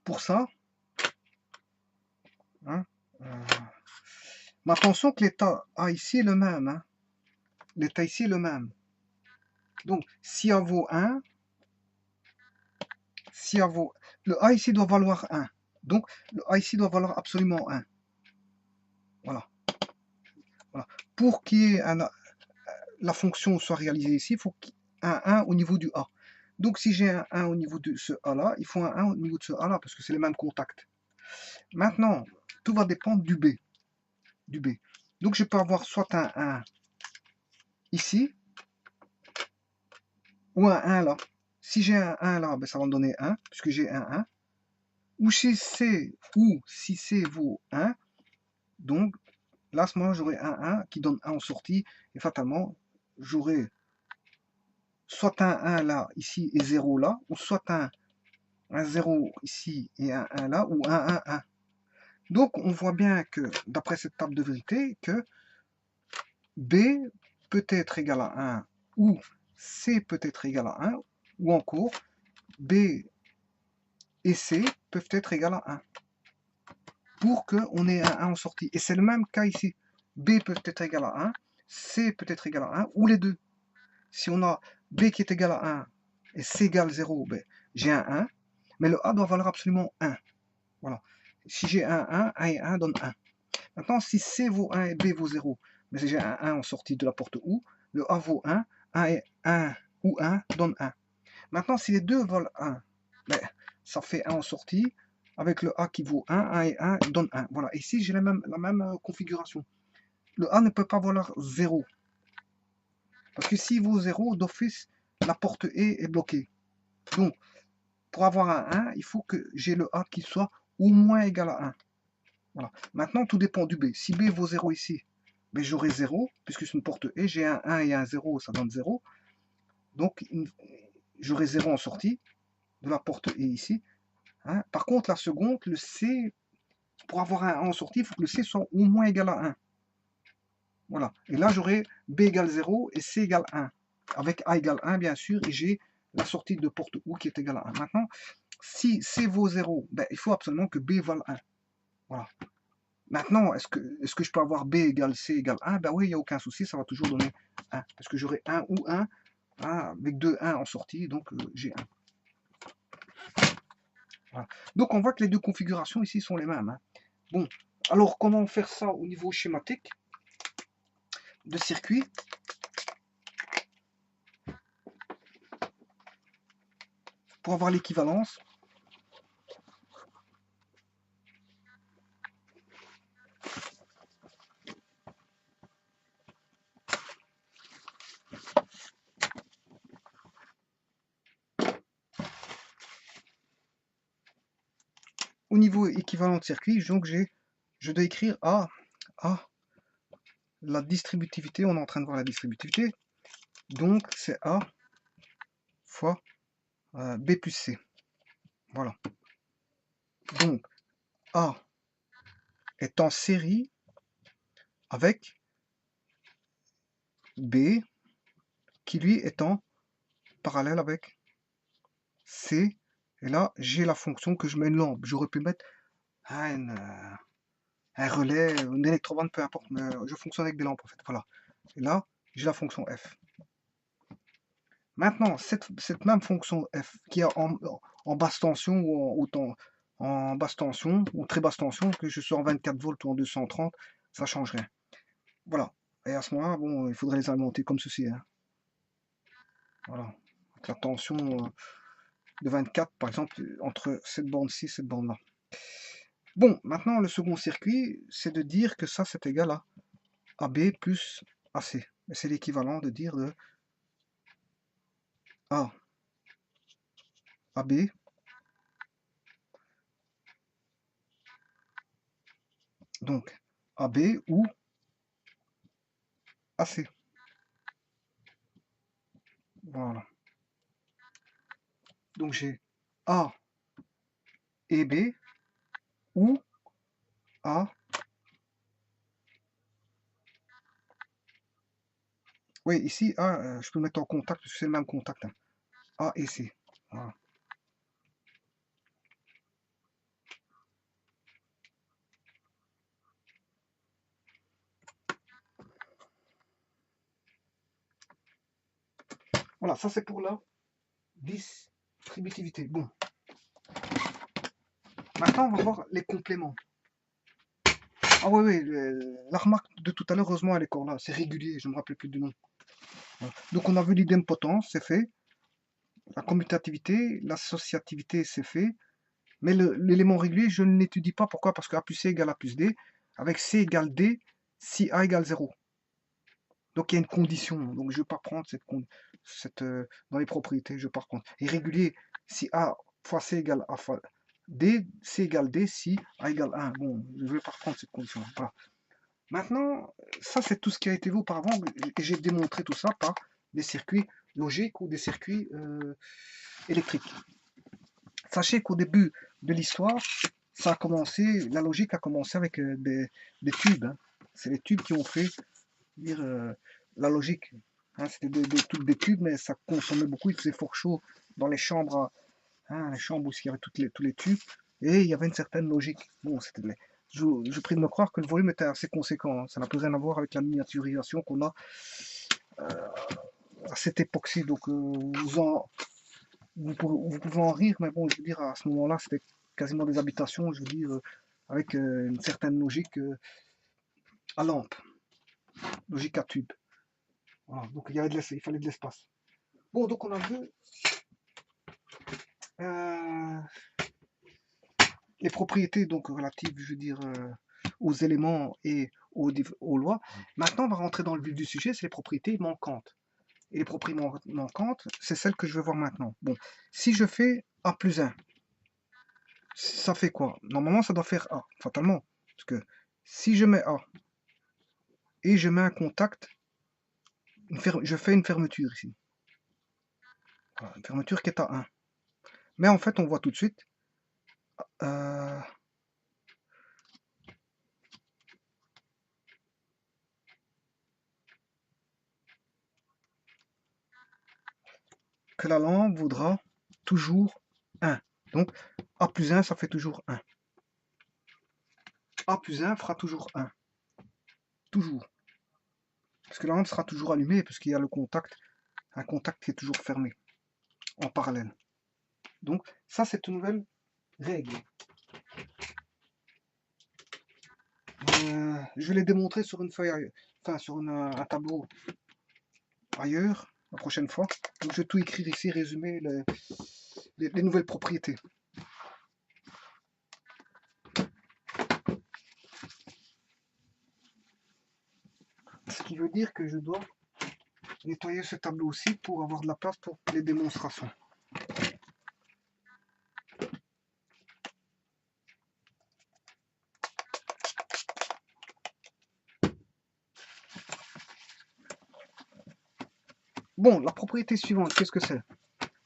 pour ça, hein, mais attention que l'état A ici est le même. Hein. L'état ici est le même. Donc, si A vaut 1, si A vaut... Le A ici doit valoir 1. Donc, le A ici doit valoir absolument 1. Voilà. Voilà. Pour que la fonction soit réalisée ici, il faut un 1 au niveau du A. Donc, si j'ai un 1 au niveau de ce A-là, il faut un 1 au niveau de ce A-là, parce que c'est les mêmes contacts. Maintenant, tout va dépendre du B. Donc, je peux avoir soit un 1 ici, ou un 1 là. Si j'ai un 1 là, ben, ça va me donner 1, puisque j'ai un 1. Ou si C vaut 1, donc là, à ce moment-là, j'aurai un 1 qui donne 1 en sortie, et fatalement, j'aurai soit un 1 là, ici, et 0 là, ou soit un 0 ici et un 1 là, ou un 1. Donc, on voit bien que, d'après cette table de vérité, que B peut être égal à 1, ou C peut être égal à 1, ou encore B et C peuvent être égal à 1, pour qu'on ait un 1 en sortie. Et c'est le même cas ici. B peut être égal à 1, C peut être égal à 1, ou les deux. Si on a B qui est égal à 1 et C égale 0, ben, j'ai un 1, mais le A doit valoir absolument 1. Voilà. Si j'ai un 1 et 1 donne 1. Maintenant, si C vaut 1 et B vaut 0, mais si j'ai un 1 en sortie de la porte OU, le A vaut 1 et 1 ou 1 donne 1. Maintenant, si les deux valent 1, ben, ça fait 1 en sortie, avec le A qui vaut 1 et 1 donne 1. Voilà, ici j'ai la même configuration. Le A ne peut pas valoir 0. Parce que s'il vaut 0, d'office, la porte E est bloquée. Donc, pour avoir un 1, il faut que j'ai le A qui soit au moins égal à 1. Voilà. Maintenant, tout dépend du B. Si B vaut 0 ici, ben, j'aurai 0, puisque c'est une porte E, j'ai un 1 et un 0, ça donne 0. Donc, j'aurai 0 en sortie de la porte E ici. Hein. Par contre, la seconde, le C, pour avoir un 1 en sortie, il faut que le C soit au moins égal à 1. Voilà. Et là, j'aurai B égale 0 et C égale 1. avec A égale 1, bien sûr, et j'ai la sortie de porte OU qui est égale à 1. Maintenant, si C vaut 0, ben, il faut absolument que B vale 1. Voilà. Maintenant, est-ce que je peux avoir B égale C égale 1? Ben oui, il n'y a aucun souci, ça va toujours donner 1. Parce que j'aurai 1 ou 1, avec 2 1 en sortie, donc j'ai 1. Voilà. Donc on voit que les deux configurations ici sont les mêmes. Hein. Bon, alors comment faire ça au niveau schématique de circuit? Pour avoir l'équivalence, au niveau équivalent de circuit, donc je dois écrire A, la distributivité, on est en train de voir la distributivité, donc c'est A fois B plus C. Voilà. Donc A est en série avec B qui lui est en parallèle avec C. Et là, j'ai la fonction que je mets une lampe. J'aurais pu mettre un relais, une électrobande, peu importe, mais je fonctionne avec des lampes en fait. Voilà. Et là, j'ai la fonction F. Maintenant, cette même fonction F qui est en basse tension ou en basse tension ou très basse tension, que je sois en 24 volts ou en 230, ça change rien. Voilà. Et à ce moment-là, bon, il faudrait les alimenter comme ceci. Hein. Voilà. Avec la tension de 24, par exemple, entre cette bande-ci et cette bande-là. Bon, maintenant, le second circuit, c'est de dire que ça, c'est égal à AB plus AC. C'est l'équivalent de dire de A, AB, donc AB ou AC. Voilà. Donc j'ai A et B ou A. Oui, ici, A, je peux mettre en contact, parce que c'est le même contact. Hein. A et C. Voilà. Voilà, ça c'est pour la distributivité. Bon. Maintenant, on va voir les compléments. Ah oui, oui, la remarque de tout à l'heure, heureusement, elle est encore là. C'est régulier, je ne me rappelle plus du nom. Voilà. Donc on a vu l'idempotence, c'est fait. La commutativité, l'associativité, c'est fait. Mais l'élément régulier, je ne l'étudie pas. Pourquoi? Parce que A plus C égale A plus D. Avec C égale D, si A égale 0. Donc il y a une condition. Donc je ne vais pas prendre dans les propriétés, je ne vais pas prendre. Et régulier, si A fois C égale A fois D, C égale D, si A égale 1. Bon, je ne vais pas reprendre cette condition. Voilà. Maintenant, ça c'est tout ce qui a été vu auparavant. Et j'ai démontré tout ça par des circuits logiques ou des circuits électriques. Sachez qu'au début de l'histoire, ça a commencé, la logique a commencé avec des tubes. Hein. C'est les tubes qui ont fait dire, la logique. Hein, c'était des tubes, mais ça consommait beaucoup. Il faisait fort chaud dans les chambres, hein, les chambres où il y avait tous les tubes. Et il y avait une certaine logique. Bon, je prie de me croire que le volume était assez conséquent. Hein. Ça n'a plus rien à voir avec la miniaturisation qu'on a à cette époque-ci. Donc, vous pouvez en rire, mais bon, je veux dire, à ce moment-là, c'était quasiment des habitations, je veux dire, avec une certaine logique à lampe, logique à tube. Voilà, donc il fallait de l'espace. Bon, donc on a vu euh, les propriétés donc relatives, je veux dire, aux éléments et aux lois. Maintenant, on va rentrer dans le vif du sujet, c'est les propriétés manquantes. Et les propriétés manquantes, c'est celles que je vais voir maintenant. Bon, si je fais A plus 1, ça fait quoi? Normalement, ça doit faire A, fatalement. Parce que si je mets A et je mets un contact, je fais une fermeture ici. Voilà, une fermeture qui est à 1. Mais en fait, on voit tout de suite, euh, que la lampe vaudra toujours 1. Donc, A plus 1, ça fait toujours 1. A plus 1 fera toujours 1. Toujours. Parce que la lampe sera toujours allumée, parce qu'il y a le contact, un contact qui est toujours fermé, en parallèle. Donc, ça, c'est une nouvelle règle. Je l'ai démontré sur une feuille, enfin sur un tableau ailleurs, la prochaine fois. Donc, je vais tout écrire ici, résumer les nouvelles propriétés. Ce qui veut dire que je dois nettoyer ce tableau aussi pour avoir de la place pour les démonstrations. Bon, la propriété suivante, qu'est-ce que c'est?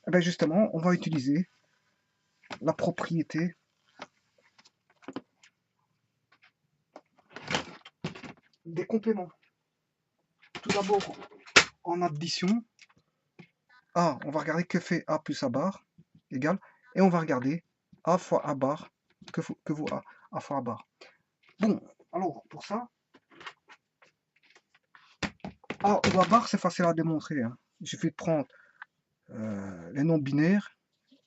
Eh bien justement, on va utiliser la propriété des compléments. Tout d'abord, en addition, A, on va regarder que fait A plus A bar, égale, et on va regarder A fois A bar, que vaut A fois A bar. Bon, alors, pour ça, A ou A bar, c'est facile à démontrer. Hein. Il suffit de prendre les nombres binaires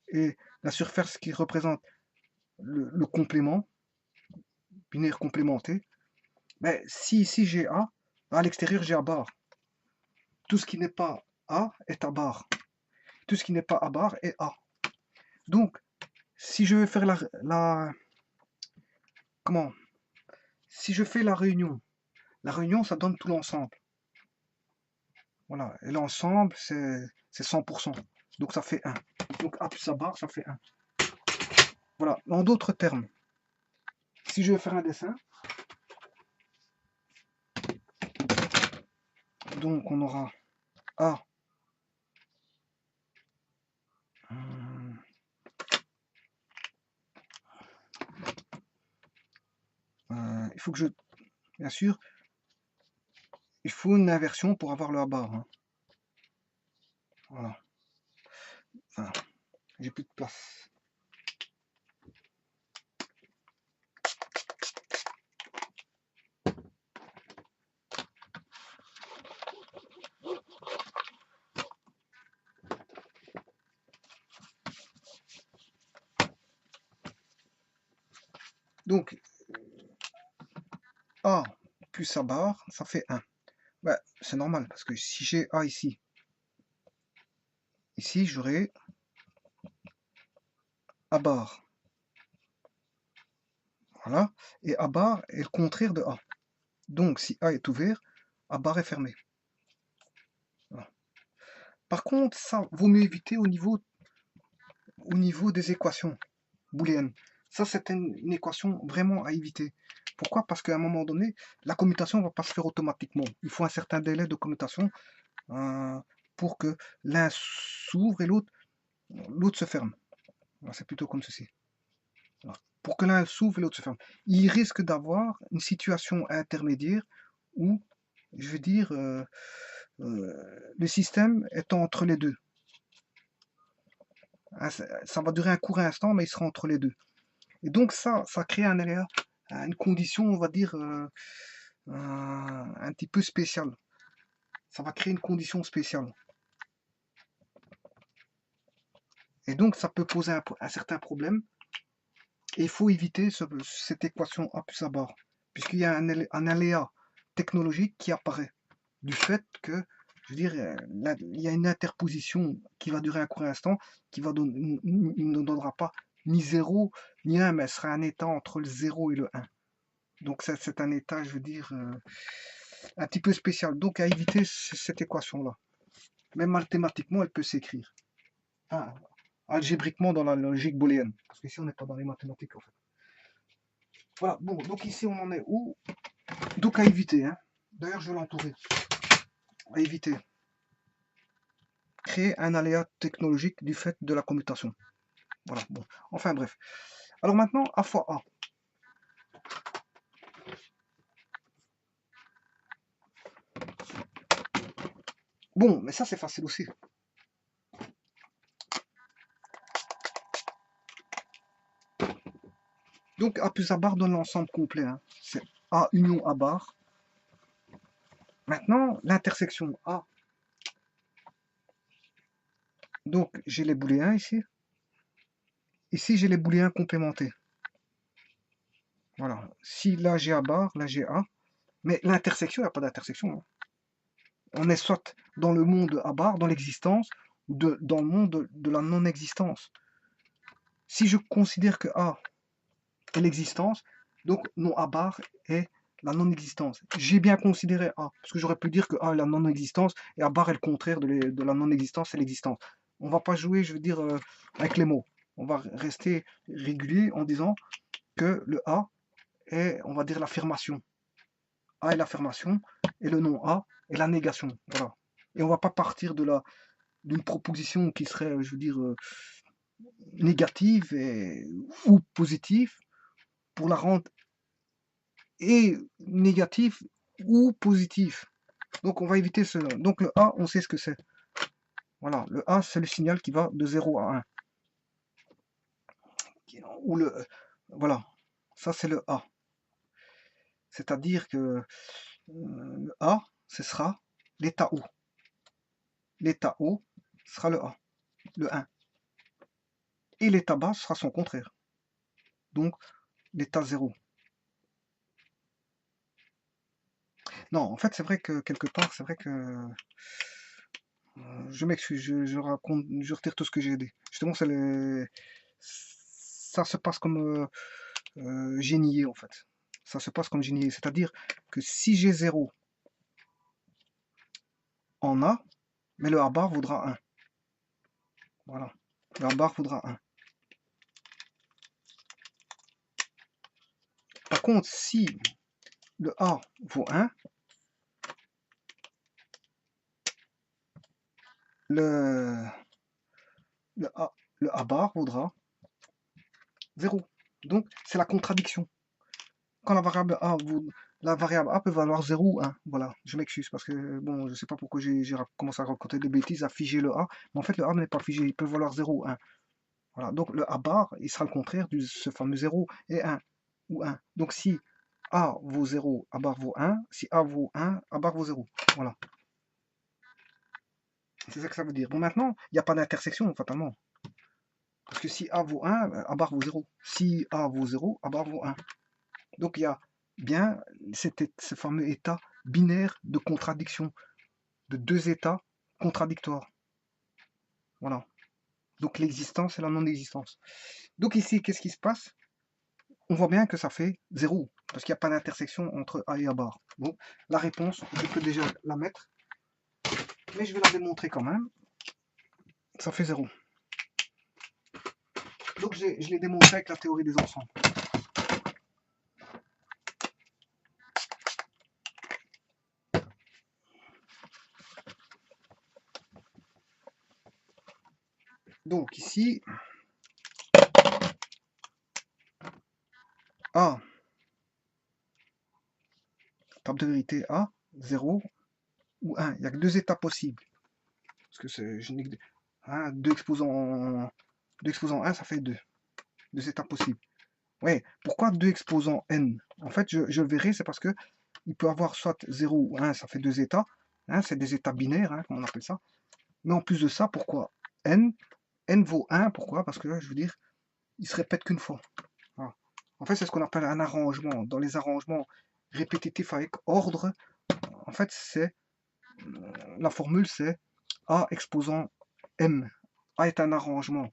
et la surface qui représente le complément, binaire complémenté. Mais si ici j'ai A, à l'extérieur j'ai A bar. Tout ce qui n'est pas A est A bar. Tout ce qui n'est pas A bar est A. Donc, si je vais faire comment? Si je fais la réunion, ça donne tout l'ensemble. Voilà, et l'ensemble, c'est 100%. Donc ça fait 1. Donc A plus A bar, ça fait 1. Voilà, en d'autres termes, si je vais faire un dessin, donc on aura A. Il faut que je... Bien sûr, il faut une inversion pour avoir le A bar. Hein. Voilà. Enfin, j'ai plus de place. Donc, A plus A bar, ça fait 1. Ben, c'est normal, parce que si j'ai A ici, j'aurai A bar. Voilà. Et A bar est le contraire de A. Donc, si A est ouvert, A bar est fermé. Voilà. Par contre, ça vaut mieux éviter au niveau des équations booléennes. Ça, c'est une équation vraiment à éviter. Pourquoi? Parce qu'à un moment donné, la commutation ne va pas se faire automatiquement. Il faut un certain délai de commutation pour que l'un s'ouvre et l'autre se ferme. C'est plutôt comme ceci. Voilà. Pour que l'un s'ouvre et l'autre se ferme. Il risque d'avoir une situation intermédiaire où, je veux dire, le système est entre les deux. Ça va durer un court instant, mais il sera entre les deux. Et donc ça crée un aléa, une condition, on va dire, un petit peu spéciale. Ça va créer une condition spéciale. Et donc ça peut poser un certain problème. Et il faut éviter cette équation A plus A bar, puisqu'il y a un aléa technologique qui apparaît du fait que, je veux dire, il y a une interposition qui va durer un court instant, qui ne donnera pas ni 0 ni 1, mais ce sera un état entre le 0 et le 1. Donc c'est un état, je veux dire, un petit peu spécial. Donc à éviter cette équation-là. Même mathématiquement, elle peut s'écrire. Enfin, algébriquement dans la logique booléenne. Parce qu'ici, on n'est pas dans les mathématiques, en fait. Voilà, bon, donc ici, on en est où? Donc à éviter, hein. D'ailleurs, je vais l'entourer. À éviter. Créer un aléa technologique du fait de la commutation. Voilà, bon. Enfin, bref. Alors maintenant, A fois A. Bon, mais ça, c'est facile aussi. Donc A plus A bar donne l'ensemble complet, hein. C'est A union A bar. Maintenant, l'intersection A. Donc j'ai les booléens ici. Ici j'ai les booléens complémentés. Voilà. Si là j'ai A bar, là j'ai A. Mais l'intersection, il n'y a pas d'intersection, hein. On est soit dans le monde A bar, dans l'existence, ou dans le monde de la non-existence. Si je considère que A est l'existence, donc non A bar est la non-existence. J'ai bien considéré A, parce que j'aurais pu dire que A est la non-existence et A bar est le contraire de la non-existence, c'est l'existence. On va pas jouer, je veux dire, avec les mots. On va rester régulier en disant que le A est, on va dire, l'affirmation. A est l'affirmation et le non A est la négation. Voilà. Et on va pas partir d'une proposition qui serait, je veux dire, négative ou positive pour la rendre et négatif ou positif. Donc on va éviter cela. Donc le A, on sait ce que c'est. Voilà, le A, c'est le signal qui va de 0 à 1. Ou voilà, ça c'est le A. C'est-à-dire que le A, ce sera l'état O. L'état O sera le A, le 1. Et l'état bas sera son contraire. Donc l'état 0. Non, en fait, c'est vrai que quelque part, c'est vrai que je m'excuse, je raconte, je retire tout ce que j'ai dit. Justement, ça se passe comme génier en fait. Ça se passe comme génier, c'est-à-dire que si j'ai 0 en A, mais le A bar vaudra 1. Voilà, le A bar vaudra 1. Par contre, si le A vaut 1, le, le A bar vaudra 0. Donc, c'est la contradiction. Quand la variable A peut valoir 0 ou 1. Voilà, je m'excuse parce que, bon, je sais pas pourquoi j'ai commencé à raconter des bêtises, à figer le A. Mais en fait, le A n'est pas figé, il peut valoir 0 ou 1. Voilà, donc le A bar, il sera le contraire de ce fameux 0 et 1 ou 1. Donc si A vaut 0, A bar vaut 1. Si A vaut 1, A bar vaut 0. Voilà. C'est ça que ça veut dire. Bon, maintenant, il n'y a pas d'intersection, fatalement. Parce que si A vaut 1, A bar vaut 0. Si A vaut 0, A bar vaut 1. Donc il y a bien ce fameux état binaire de contradiction, de deux états contradictoires. Voilà. Donc l'existence et la non-existence. Donc ici, qu'est-ce qui se passe? On voit bien que ça fait 0, parce qu'il n'y a pas d'intersection entre A et A bar. Bon, la réponse, je peux déjà la mettre, mais je vais la démontrer quand même. Ça fait 0. Donc je l'ai démontré avec la théorie des ensembles. Donc ici, A, table de vérité A, 0 ou 1. Il n'y a que deux états possibles. Parce que je n'ai que 2 exposants 1, ça fait 2. Deux états possibles. Ouais, pourquoi 2 exposants n? En fait, je le verrai, c'est parce que il peut avoir soit 0 ou 1, ça fait 2 états. Hein, c'est des états binaires, hein, comme on appelle ça. Mais en plus de ça, pourquoi n? N vaut 1, pourquoi? Parce que, je veux dire, il se répète qu'une fois. Voilà. En fait, c'est ce qu'on appelle un arrangement. Dans les arrangements répétitifs avec ordre, en fait, la formule, c'est A exposant M. A est un arrangement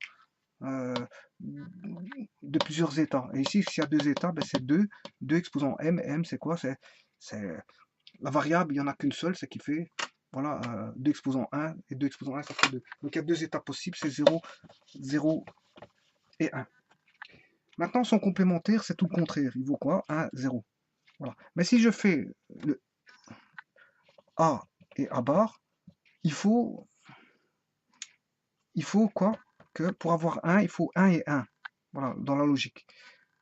de plusieurs états. Et ici, s'il y a deux états, ben c'est 2. 2 exposant M. M, c'est quoi? C'est la variable, il n'y en a qu'une seule, c'est qui fait, voilà, 2 exposant 1 et 2 exposant 1, ça fait 2. Donc il y a deux états possibles, c'est 0, 0 et 1. Maintenant, son complémentaire, c'est tout le contraire. Il vaut quoi? 1, 0. Voilà. Mais si je fais le A et A bar, il faut quoi? Que pour avoir 1, il faut 1 et 1. Voilà, dans la logique.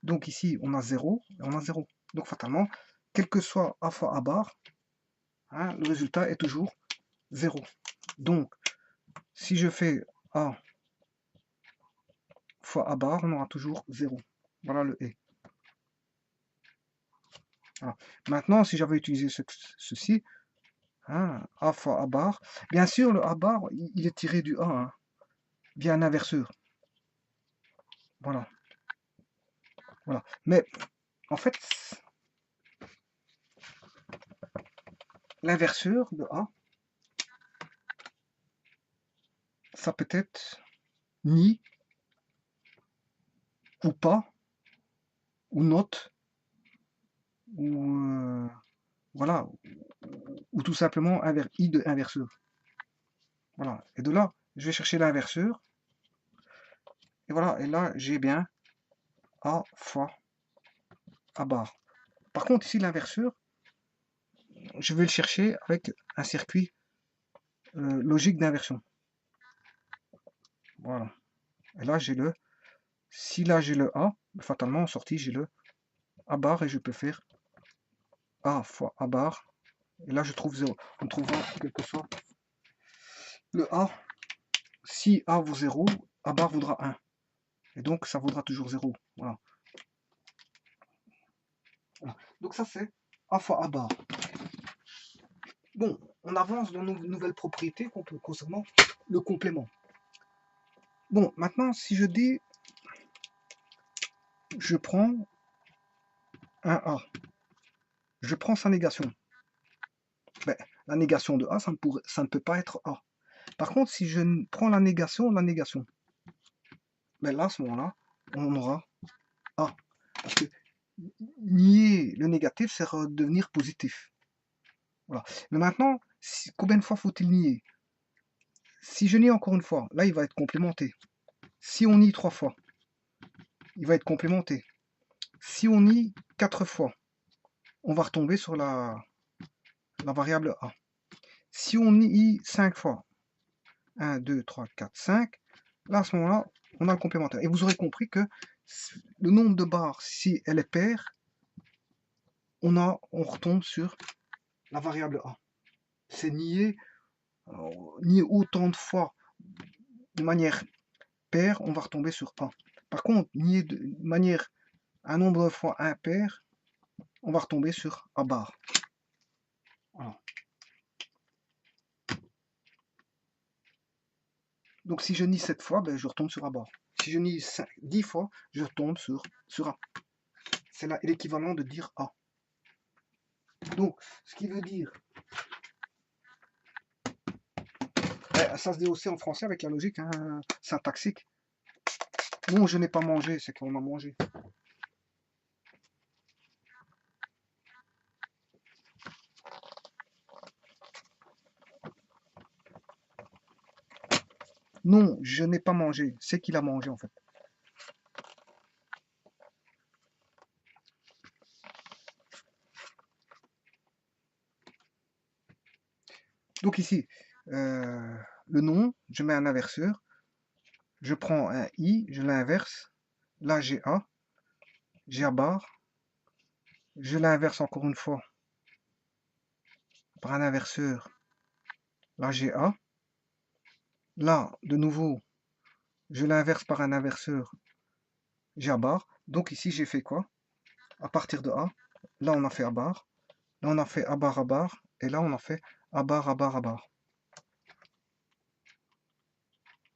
Donc ici, on a 0 et on a 0. Donc fatalement, quel que soit A fois A bar, hein, le résultat est toujours 0. Donc, si je fais A fois A bar, on aura toujours 0. Voilà le et. Voilà. Maintenant, si j'avais utilisé ceci, hein, A fois A bar, bien sûr, le A bar, il est tiré du A, hein, via un inverseur. Voilà. Voilà. Mais en fait, l'inverseur de A, ça peut être ni ou pas, ou not, ou voilà, ou tout simplement I de inverseur. Voilà. Et de là, je vais chercher l'inverseur. Et voilà, et là, j'ai bien A fois A bar. Par contre, ici, l'inverseur, je vais le chercher avec un circuit logique d'inversion. Voilà. Et là, j'ai le... Si là, j'ai le A, fatalement, en sortie, j'ai le A bar et je peux faire A fois A bar. Et là, je trouve 0. On trouvera, quel que soit le A. Si A vaut 0, A bar vaudra 1. Et donc, ça vaudra toujours 0. Voilà. Voilà. Donc, ça, c'est A fois A bar. Bon, on avance dans nos nouvelles propriétés concernant le complément. Bon, maintenant, si je dis, je prends un A, je prends sa négation. Ben, la négation de A, ça ne peut pas être A. Par contre, si je prends la négation, ben là, à ce moment-là, on aura A. Parce que nier le négatif, c'est redevenir positif. Voilà. Mais maintenant, combien de fois faut-il nier? Si je nie encore une fois, là, il va être complémenté. Si on nie 3 fois, il va être complémenté. Si on nie 4 fois, on va retomber sur la variable A. Si on nie 5 fois, 1, 2, 3, 4, 5, là, à ce moment-là, on a le complémentaire. Et vous aurez compris que le nombre de barres, si elle est paire, on retombe sur la variable A. C'est nier autant de fois de manière paire, on va retomber sur A. Par contre, nier de manière un nombre de fois impair, on va retomber sur A bar. Voilà. Donc si je nie 7 fois, ben, je retombe sur A bar. Si je nie 10 fois, je retombe sur A. C'est l'équivalent de dire A. Donc, ce qui veut dire, ça se dit aussi en français avec la logique syntaxique. Non, je n'ai pas mangé, c'est qu'on a mangé. Non, je n'ai pas mangé, c'est qu'il a mangé en fait. Donc ici, le nom, je mets un inverseur, je prends un I, je l'inverse, là j'ai A bar, je l'inverse encore une fois par un inverseur, là j'ai A, là de nouveau, je l'inverse par un inverseur, j'ai A bar, donc ici j'ai fait quoi? À partir de A, là on a fait A bar, là on a fait A bar, et là on a fait A bar,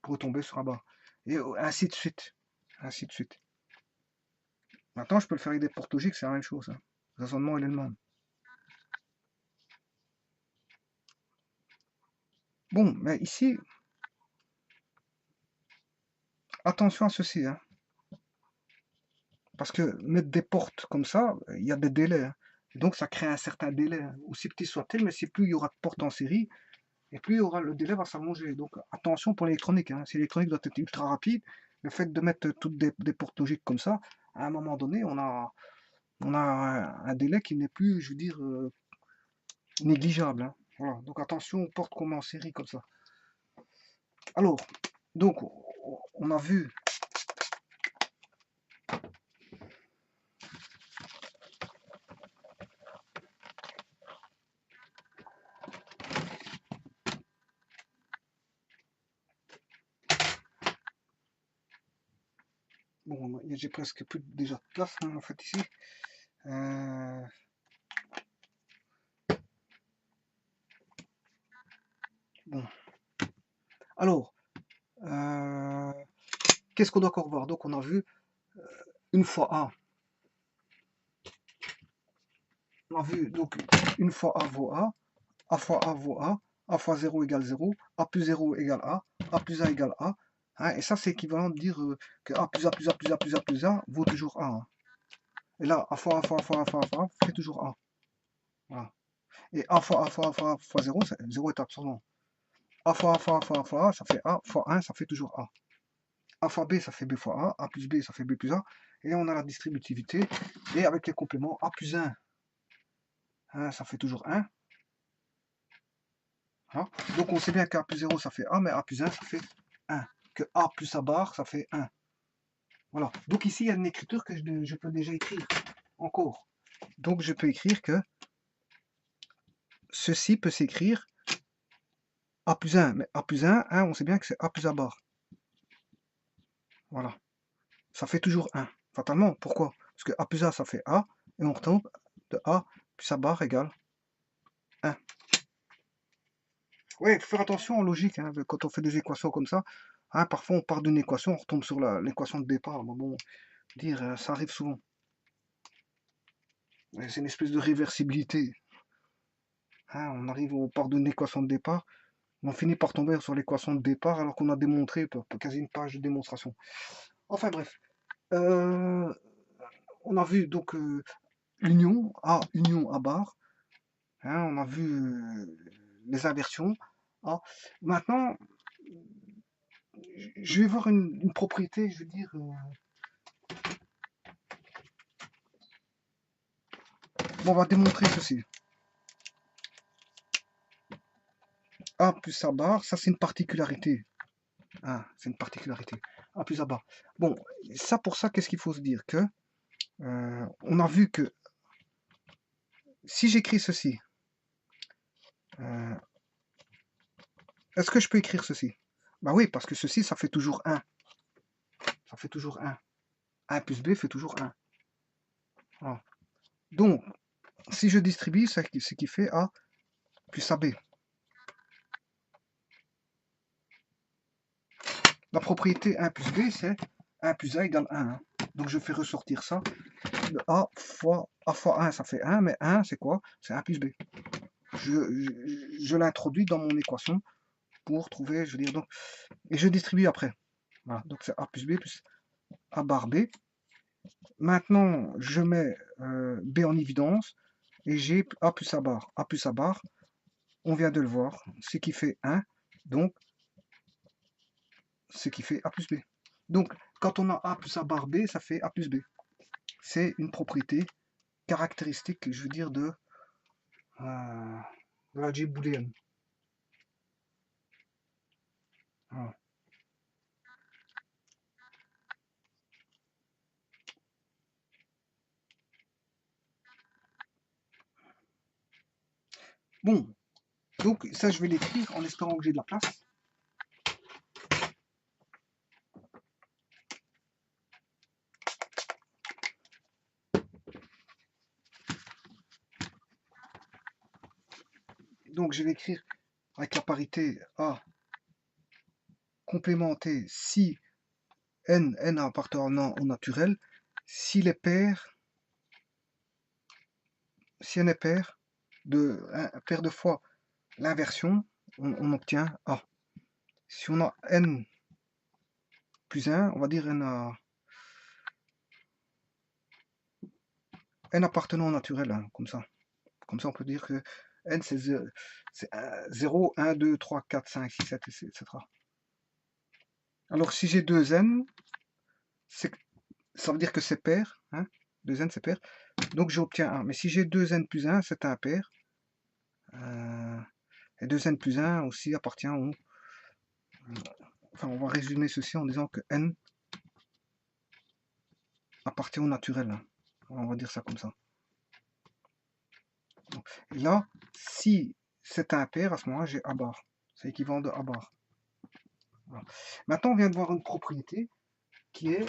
pour tomber sur A bar. Et ainsi de suite. Ainsi de suite. Maintenant, je peux le faire avec des portes logiques, c'est la même chose. Hein. Le raisonnement, il est le même. Bon, mais ici, attention à ceci. Hein. Parce que mettre des portes comme ça, il y a des délais. Hein. Et donc, ça crée un certain délai. Hein. Aussi petit soit-il, mais si plus il y aura de portes en série, et plus le délai va s'allonger. Donc, attention pour l'électronique. Hein. Si l'électronique doit être ultra rapide, le fait de mettre toutes des portes logiques comme ça, à un moment donné, on a un délai qui n'est plus, je veux dire, négligeable. Hein. Voilà. Donc attention aux portes qu'on met en série comme ça. Alors, donc, on a vu. Bon, j'ai presque plus déjà de place hein, en fait ici. Bon. Alors, qu'est-ce qu'on doit encore voir? Donc, on a vu une fois A. On a vu donc une fois A vaut A fois A vaut A fois 0 égale 0, A plus 0 égale A plus A égale A. Hein, et ça, c'est équivalent de dire que A plus A plus A plus A plus A plus A vaut toujours A. Hein. Et là, A fois A fois A fois A fois A fois A fait toujours A. Voilà. Et A fois A fois A fois A fois 0, 0 est absorbant. A fois A fois A fois A fois A, ça fait A fois 1, ça fait toujours A. A fois B, ça fait B fois A plus B, ça fait B plus A. Et on a la distributivité. Et avec les compléments, A plus 1, hein, ça fait toujours 1. Hein. Donc on sait bien qu'A plus 0, ça fait A, mais A plus 1, ça fait 1. Que A plus A barre, ça fait 1. Voilà. Donc ici, il y a une écriture que je peux déjà écrire encore. Donc je peux écrire que ceci peut s'écrire A plus 1. Mais A plus 1, on sait bien que c'est A plus A barre. Voilà. Ça fait toujours 1. Fatalement. Pourquoi? Parce que A plus A, ça fait A. Et on retombe de A plus A barre égale 1. Oui, il faut faire attention en logique. Hein, quand on fait des équations comme ça, hein, parfois on part d'une équation, on retombe sur l'équation de départ. Bon, dire, ça arrive souvent. C'est une espèce de réversibilité. Hein, on part d'une équation de départ, on finit par tomber sur l'équation de départ alors qu'on a démontré quasi une page de démonstration. Enfin bref, on a vu donc union A barre, hein, on a vu les inversions. Ah, maintenant, je vais voir une propriété, je veux dire. Bon, on va démontrer ceci. A plus A barre, ça c'est une particularité. Ah, c'est une particularité. A plus A barre. Bon, ça pour ça, qu'est-ce qu'il faut se dire? Que on a vu que si j'écris ceci, est-ce que je peux écrire ceci? Bah oui, parce que ceci, ça fait toujours 1. Ça fait toujours 1. 1 plus B fait toujours 1. Voilà. Donc, si je distribue, c'est ce qui fait A plus AB. La propriété 1 plus B, c'est 1 plus A égale 1. Hein. Donc, je fais ressortir ça. Le A fois 1, ça fait 1, mais 1, c'est quoi? C'est 1 plus B. Je l'introduis dans mon équation pour trouver, je veux dire, donc, et je distribue après. Voilà, donc c'est A plus B plus A bar B. Maintenant, je mets B en évidence et j'ai A plus A bar. A plus A bar, on vient de le voir, ce qui fait 1, donc ce qui fait A plus B. Donc, quand on a A plus A bar B, ça fait A plus B. C'est une propriété caractéristique, je veux dire, de l'algèbre booléenne. Voilà. Bon, donc ça je vais l'écrire en espérant que j'ai de la place. Donc je vais écrire avec la parité A complémentée si n appartenant au naturel, si n est pair de fois l'inversion, on obtient A. Si on a n plus 1, on va dire n appartenant au naturel, hein, comme ça. Comme ça, on peut dire que n, c'est 0, 1, 2, 3, 4, 5, 6, 7, etc. Alors, si j'ai 2n, ça veut dire que c'est pair. Hein, 2n, c'est pair. Donc, j'obtiens 1. Mais si j'ai 2n plus 1, c'est impair. Et 2n plus 1 aussi appartient au... Enfin, on va résumer ceci en disant que n appartient au naturel. Hein. On va dire ça comme ça. Et là, si c'est impair, à ce moment-là, j'ai A bar. C'est équivalent de A bar. Voilà. Maintenant, on vient de voir une propriété qui est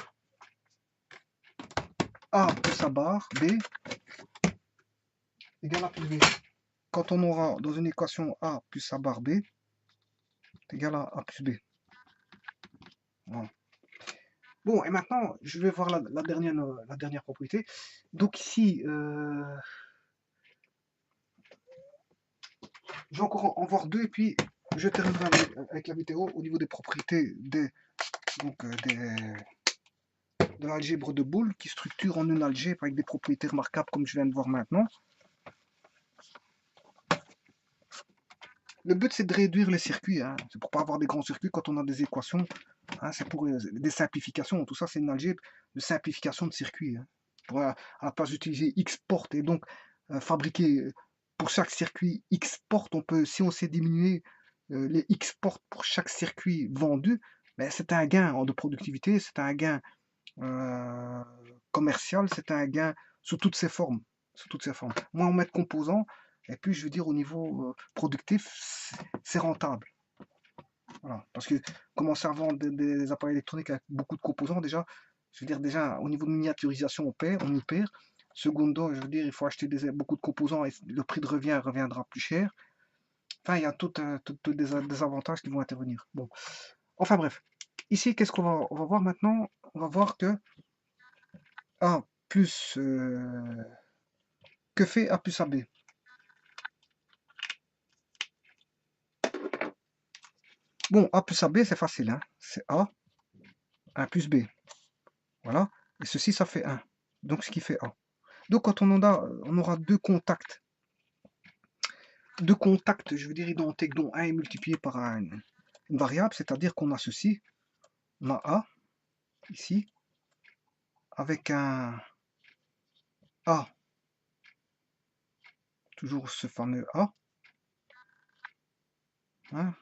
A plus A bar, B, égale A plus B. Quand on aura dans une équation A plus A bar B, est égal à A plus B. Voilà. Bon, et maintenant, je vais voir la dernière propriété. Donc ici, je vais encore en voir deux, et puis je terminerai avec la vidéo au niveau des propriétés donc, de l'algèbre de Boole, qui structure en une algèbre avec des propriétés remarquables, comme je viens de voir maintenant. Le but, c'est de réduire les circuits. Hein. C'est pour pas avoir des grands circuits quand on a des équations. Hein. C'est pour des simplifications. Tout ça, c'est une algèbre de simplification de circuits. Hein. Pour, à la place d'utiliser X portes et donc fabriquer pour chaque circuit X portes, on peut, si on sait diminuer les X portes pour chaque circuit vendu, ben, c'est un gain de productivité, c'est un gain commercial, c'est un gain sous toutes ses formes. Sous toutes ses formes. Moins on met de composants, et puis je veux dire au niveau productif, c'est rentable. Voilà. Parce que commencer à vendre des appareils électroniques avec beaucoup de composants, déjà, je veux dire, déjà au niveau de miniaturisation, on y perd. Secondo, je veux dire, il faut acheter beaucoup de composants et le prix de revient reviendra plus cher. Enfin, il y a tout des avantages qui vont intervenir. Bon. Enfin bref. Ici, qu'est-ce qu'on va voir maintenant? On va voir que A plus que fait A plus AB. Bon, A plus AB, c'est facile, hein. C'est A, 1 plus B. Voilà. Et ceci, ça fait 1. Donc, ce qui fait A. Donc, quand on aura deux contacts, je veux dire identiques, dont 1 est multiplié par une variable, c'est-à-dire qu'on a ceci, on a A, ici, avec un A, toujours ce fameux A, hein.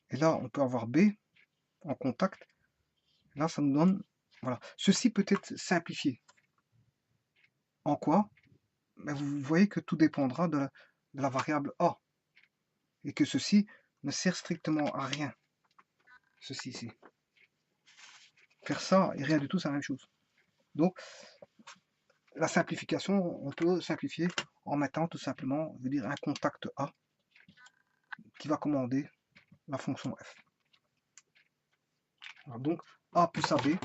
Et là, on peut avoir B en contact. Là, ça nous donne, voilà. Ceci peut être simplifié. En quoi? Ben, vous voyez que tout dépendra de la variable A. Et que ceci ne sert strictement à rien. Ceci ici. Faire ça et rien du tout, c'est la même chose. Donc, la simplification, on peut simplifier en mettant tout simplement, je veux dire, un contact A qui va commander la fonction f. Alors donc, A plus AB,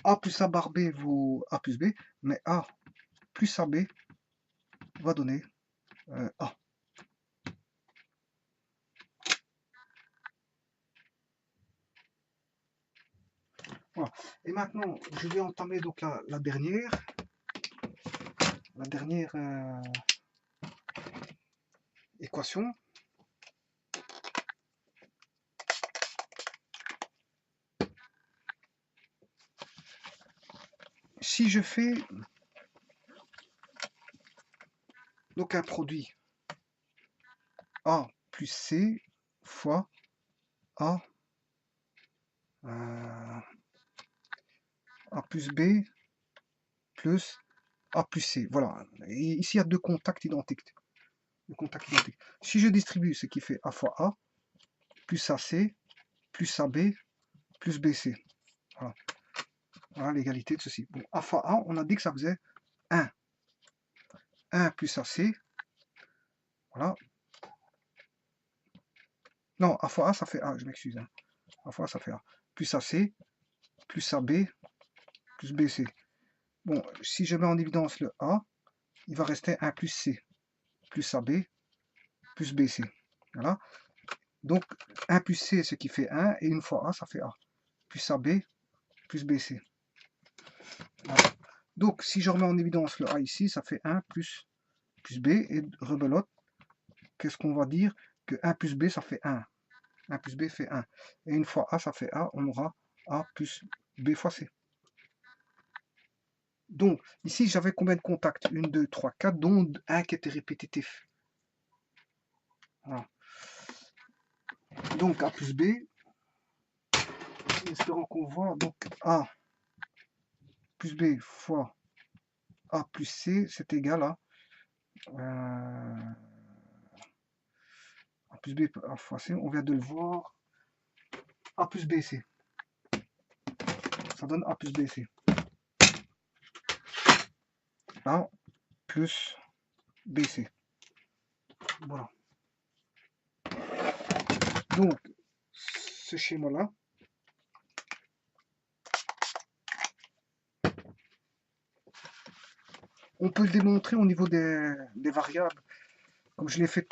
A plus A bar B vaut A plus B, mais A plus AB va donner A. Voilà. Et maintenant, je vais entamer donc la dernière équation. Si je fais donc un produit A plus C fois A, A plus B plus A plus C. Voilà. Et ici, il y a deux contacts identiques. Si je distribue ce qui fait A fois A, plus AC, plus AB, plus BC. Voilà, voilà l'égalité de ceci. Bon, A fois A, on a dit que ça faisait 1. 1 plus AC. Voilà. Non, A fois A, ça fait A, je m'excuse. Hein. A fois A, ça fait A. Plus AC, plus AB, plus BC. Bon, si je mets en évidence le A, il va rester 1 plus C, plus AB, plus BC. Voilà. Donc, 1 plus C, ce qui fait 1, et une fois A, ça fait A. Plus AB, plus BC. Voilà. Donc, si je remets en évidence le A ici, ça fait 1 plus B, et rebelote, qu'est-ce qu'on va dire? Que 1 plus B, ça fait 1. 1 plus B fait 1. Et une fois A, ça fait A, on aura A plus B fois C. Donc, ici, j'avais combien de contacts? 1, 2, 3, 4, dont un qui était répétitif. Voilà. Donc, A plus B, espérons qu'on voit, donc A plus B fois A plus C, c'est égal à A plus B fois C, on vient de le voir, A plus BC. Ça donne A plus BC. A plus BC. Voilà. Donc, ce schéma-là, on peut le démontrer au niveau des variables, comme je l'ai fait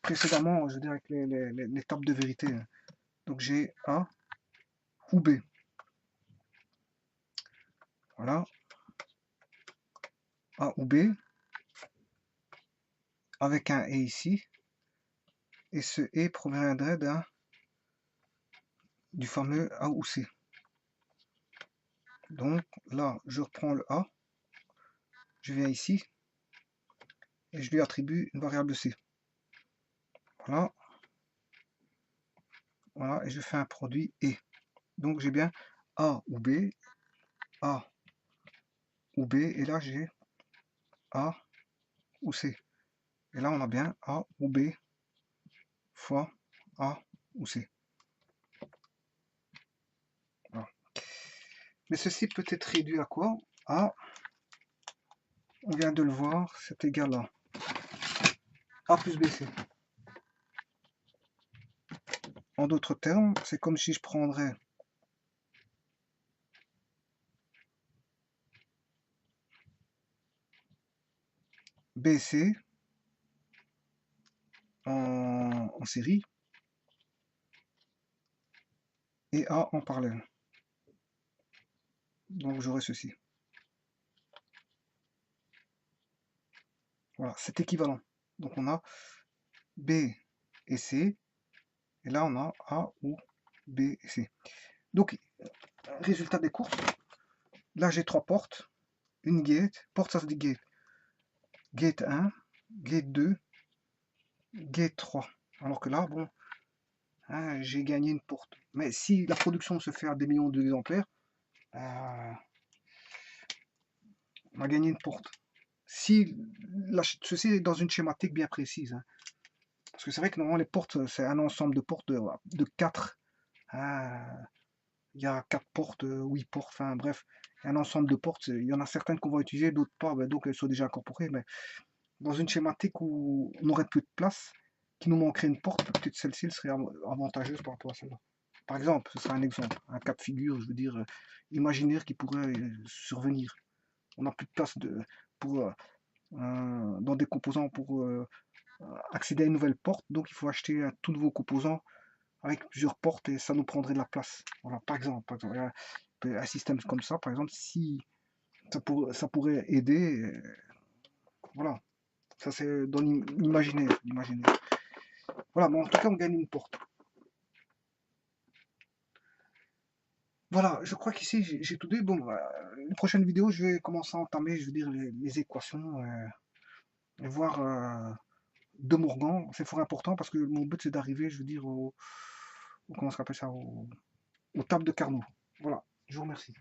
précédemment, je veux dire avec les tables de vérité. Donc j'ai A ou B. Voilà. A ou B, avec un et ici. Et ce et proviendrait du fameux A ou C. Donc là, je reprends le A, je viens ici, et je lui attribue une variable C. Voilà. Voilà, et je fais un produit et. Donc j'ai bien A ou B, A ou B, et là j'ai A ou C. Et là on a bien A ou B fois A ou C. Voilà. Mais ceci peut être réduit à quoi? A, on vient de le voir, c'est égal à A plus BC. En d'autres termes, c'est comme si je prendrais BC en série et A en parallèle. Donc j'aurai ceci. Voilà, c'est équivalent. Donc on a B et C, et là on a A ou B et C. Donc, résultat des courses, là j'ai 3 portes, une gate, porte ça se dit gate, gate 1, gate 2, gate 3. Alors que là, bon, hein, j'ai gagné une porte. Mais si la production se fait à des millions d'exemplaires, on a gagné une porte. Si ceci est dans une schématique bien précise, hein. Parce que c'est vrai que normalement les portes, c'est un ensemble de portes de 4. Il y a 4 portes, 8 portes, enfin bref, un ensemble de portes. Il y en a certaines qu'on va utiliser, d'autres pas, ben, donc elles sont déjà incorporées. Mais dans une schématique où on aurait peu de place, qui nous manquerait une porte, peut-être celle-ci serait avantageuse par rapport à celle-là. Par exemple, ce sera un exemple, un cas de figure, je veux dire, imaginaire qui pourrait survenir. On n'a plus de place pour, dans des composants pour accéder à une nouvelle porte, donc il faut acheter un tout nouveau composant avec plusieurs portes et ça nous prendrait de la place. Voilà, par exemple un système comme ça, par exemple, si ça pourrait aider, voilà, ça c'est dans l'imaginaire. Voilà, mais en tout cas, on gagne une porte. Voilà, je crois qu'ici j'ai tout dit. Bon, une prochaine vidéo, je vais commencer à entamer, je veux dire, les équations et voir De Morgan. C'est fort important parce que mon but c'est d'arriver, je veux dire, comment on appelle ça, aux tables de Carnot. Voilà, je vous remercie.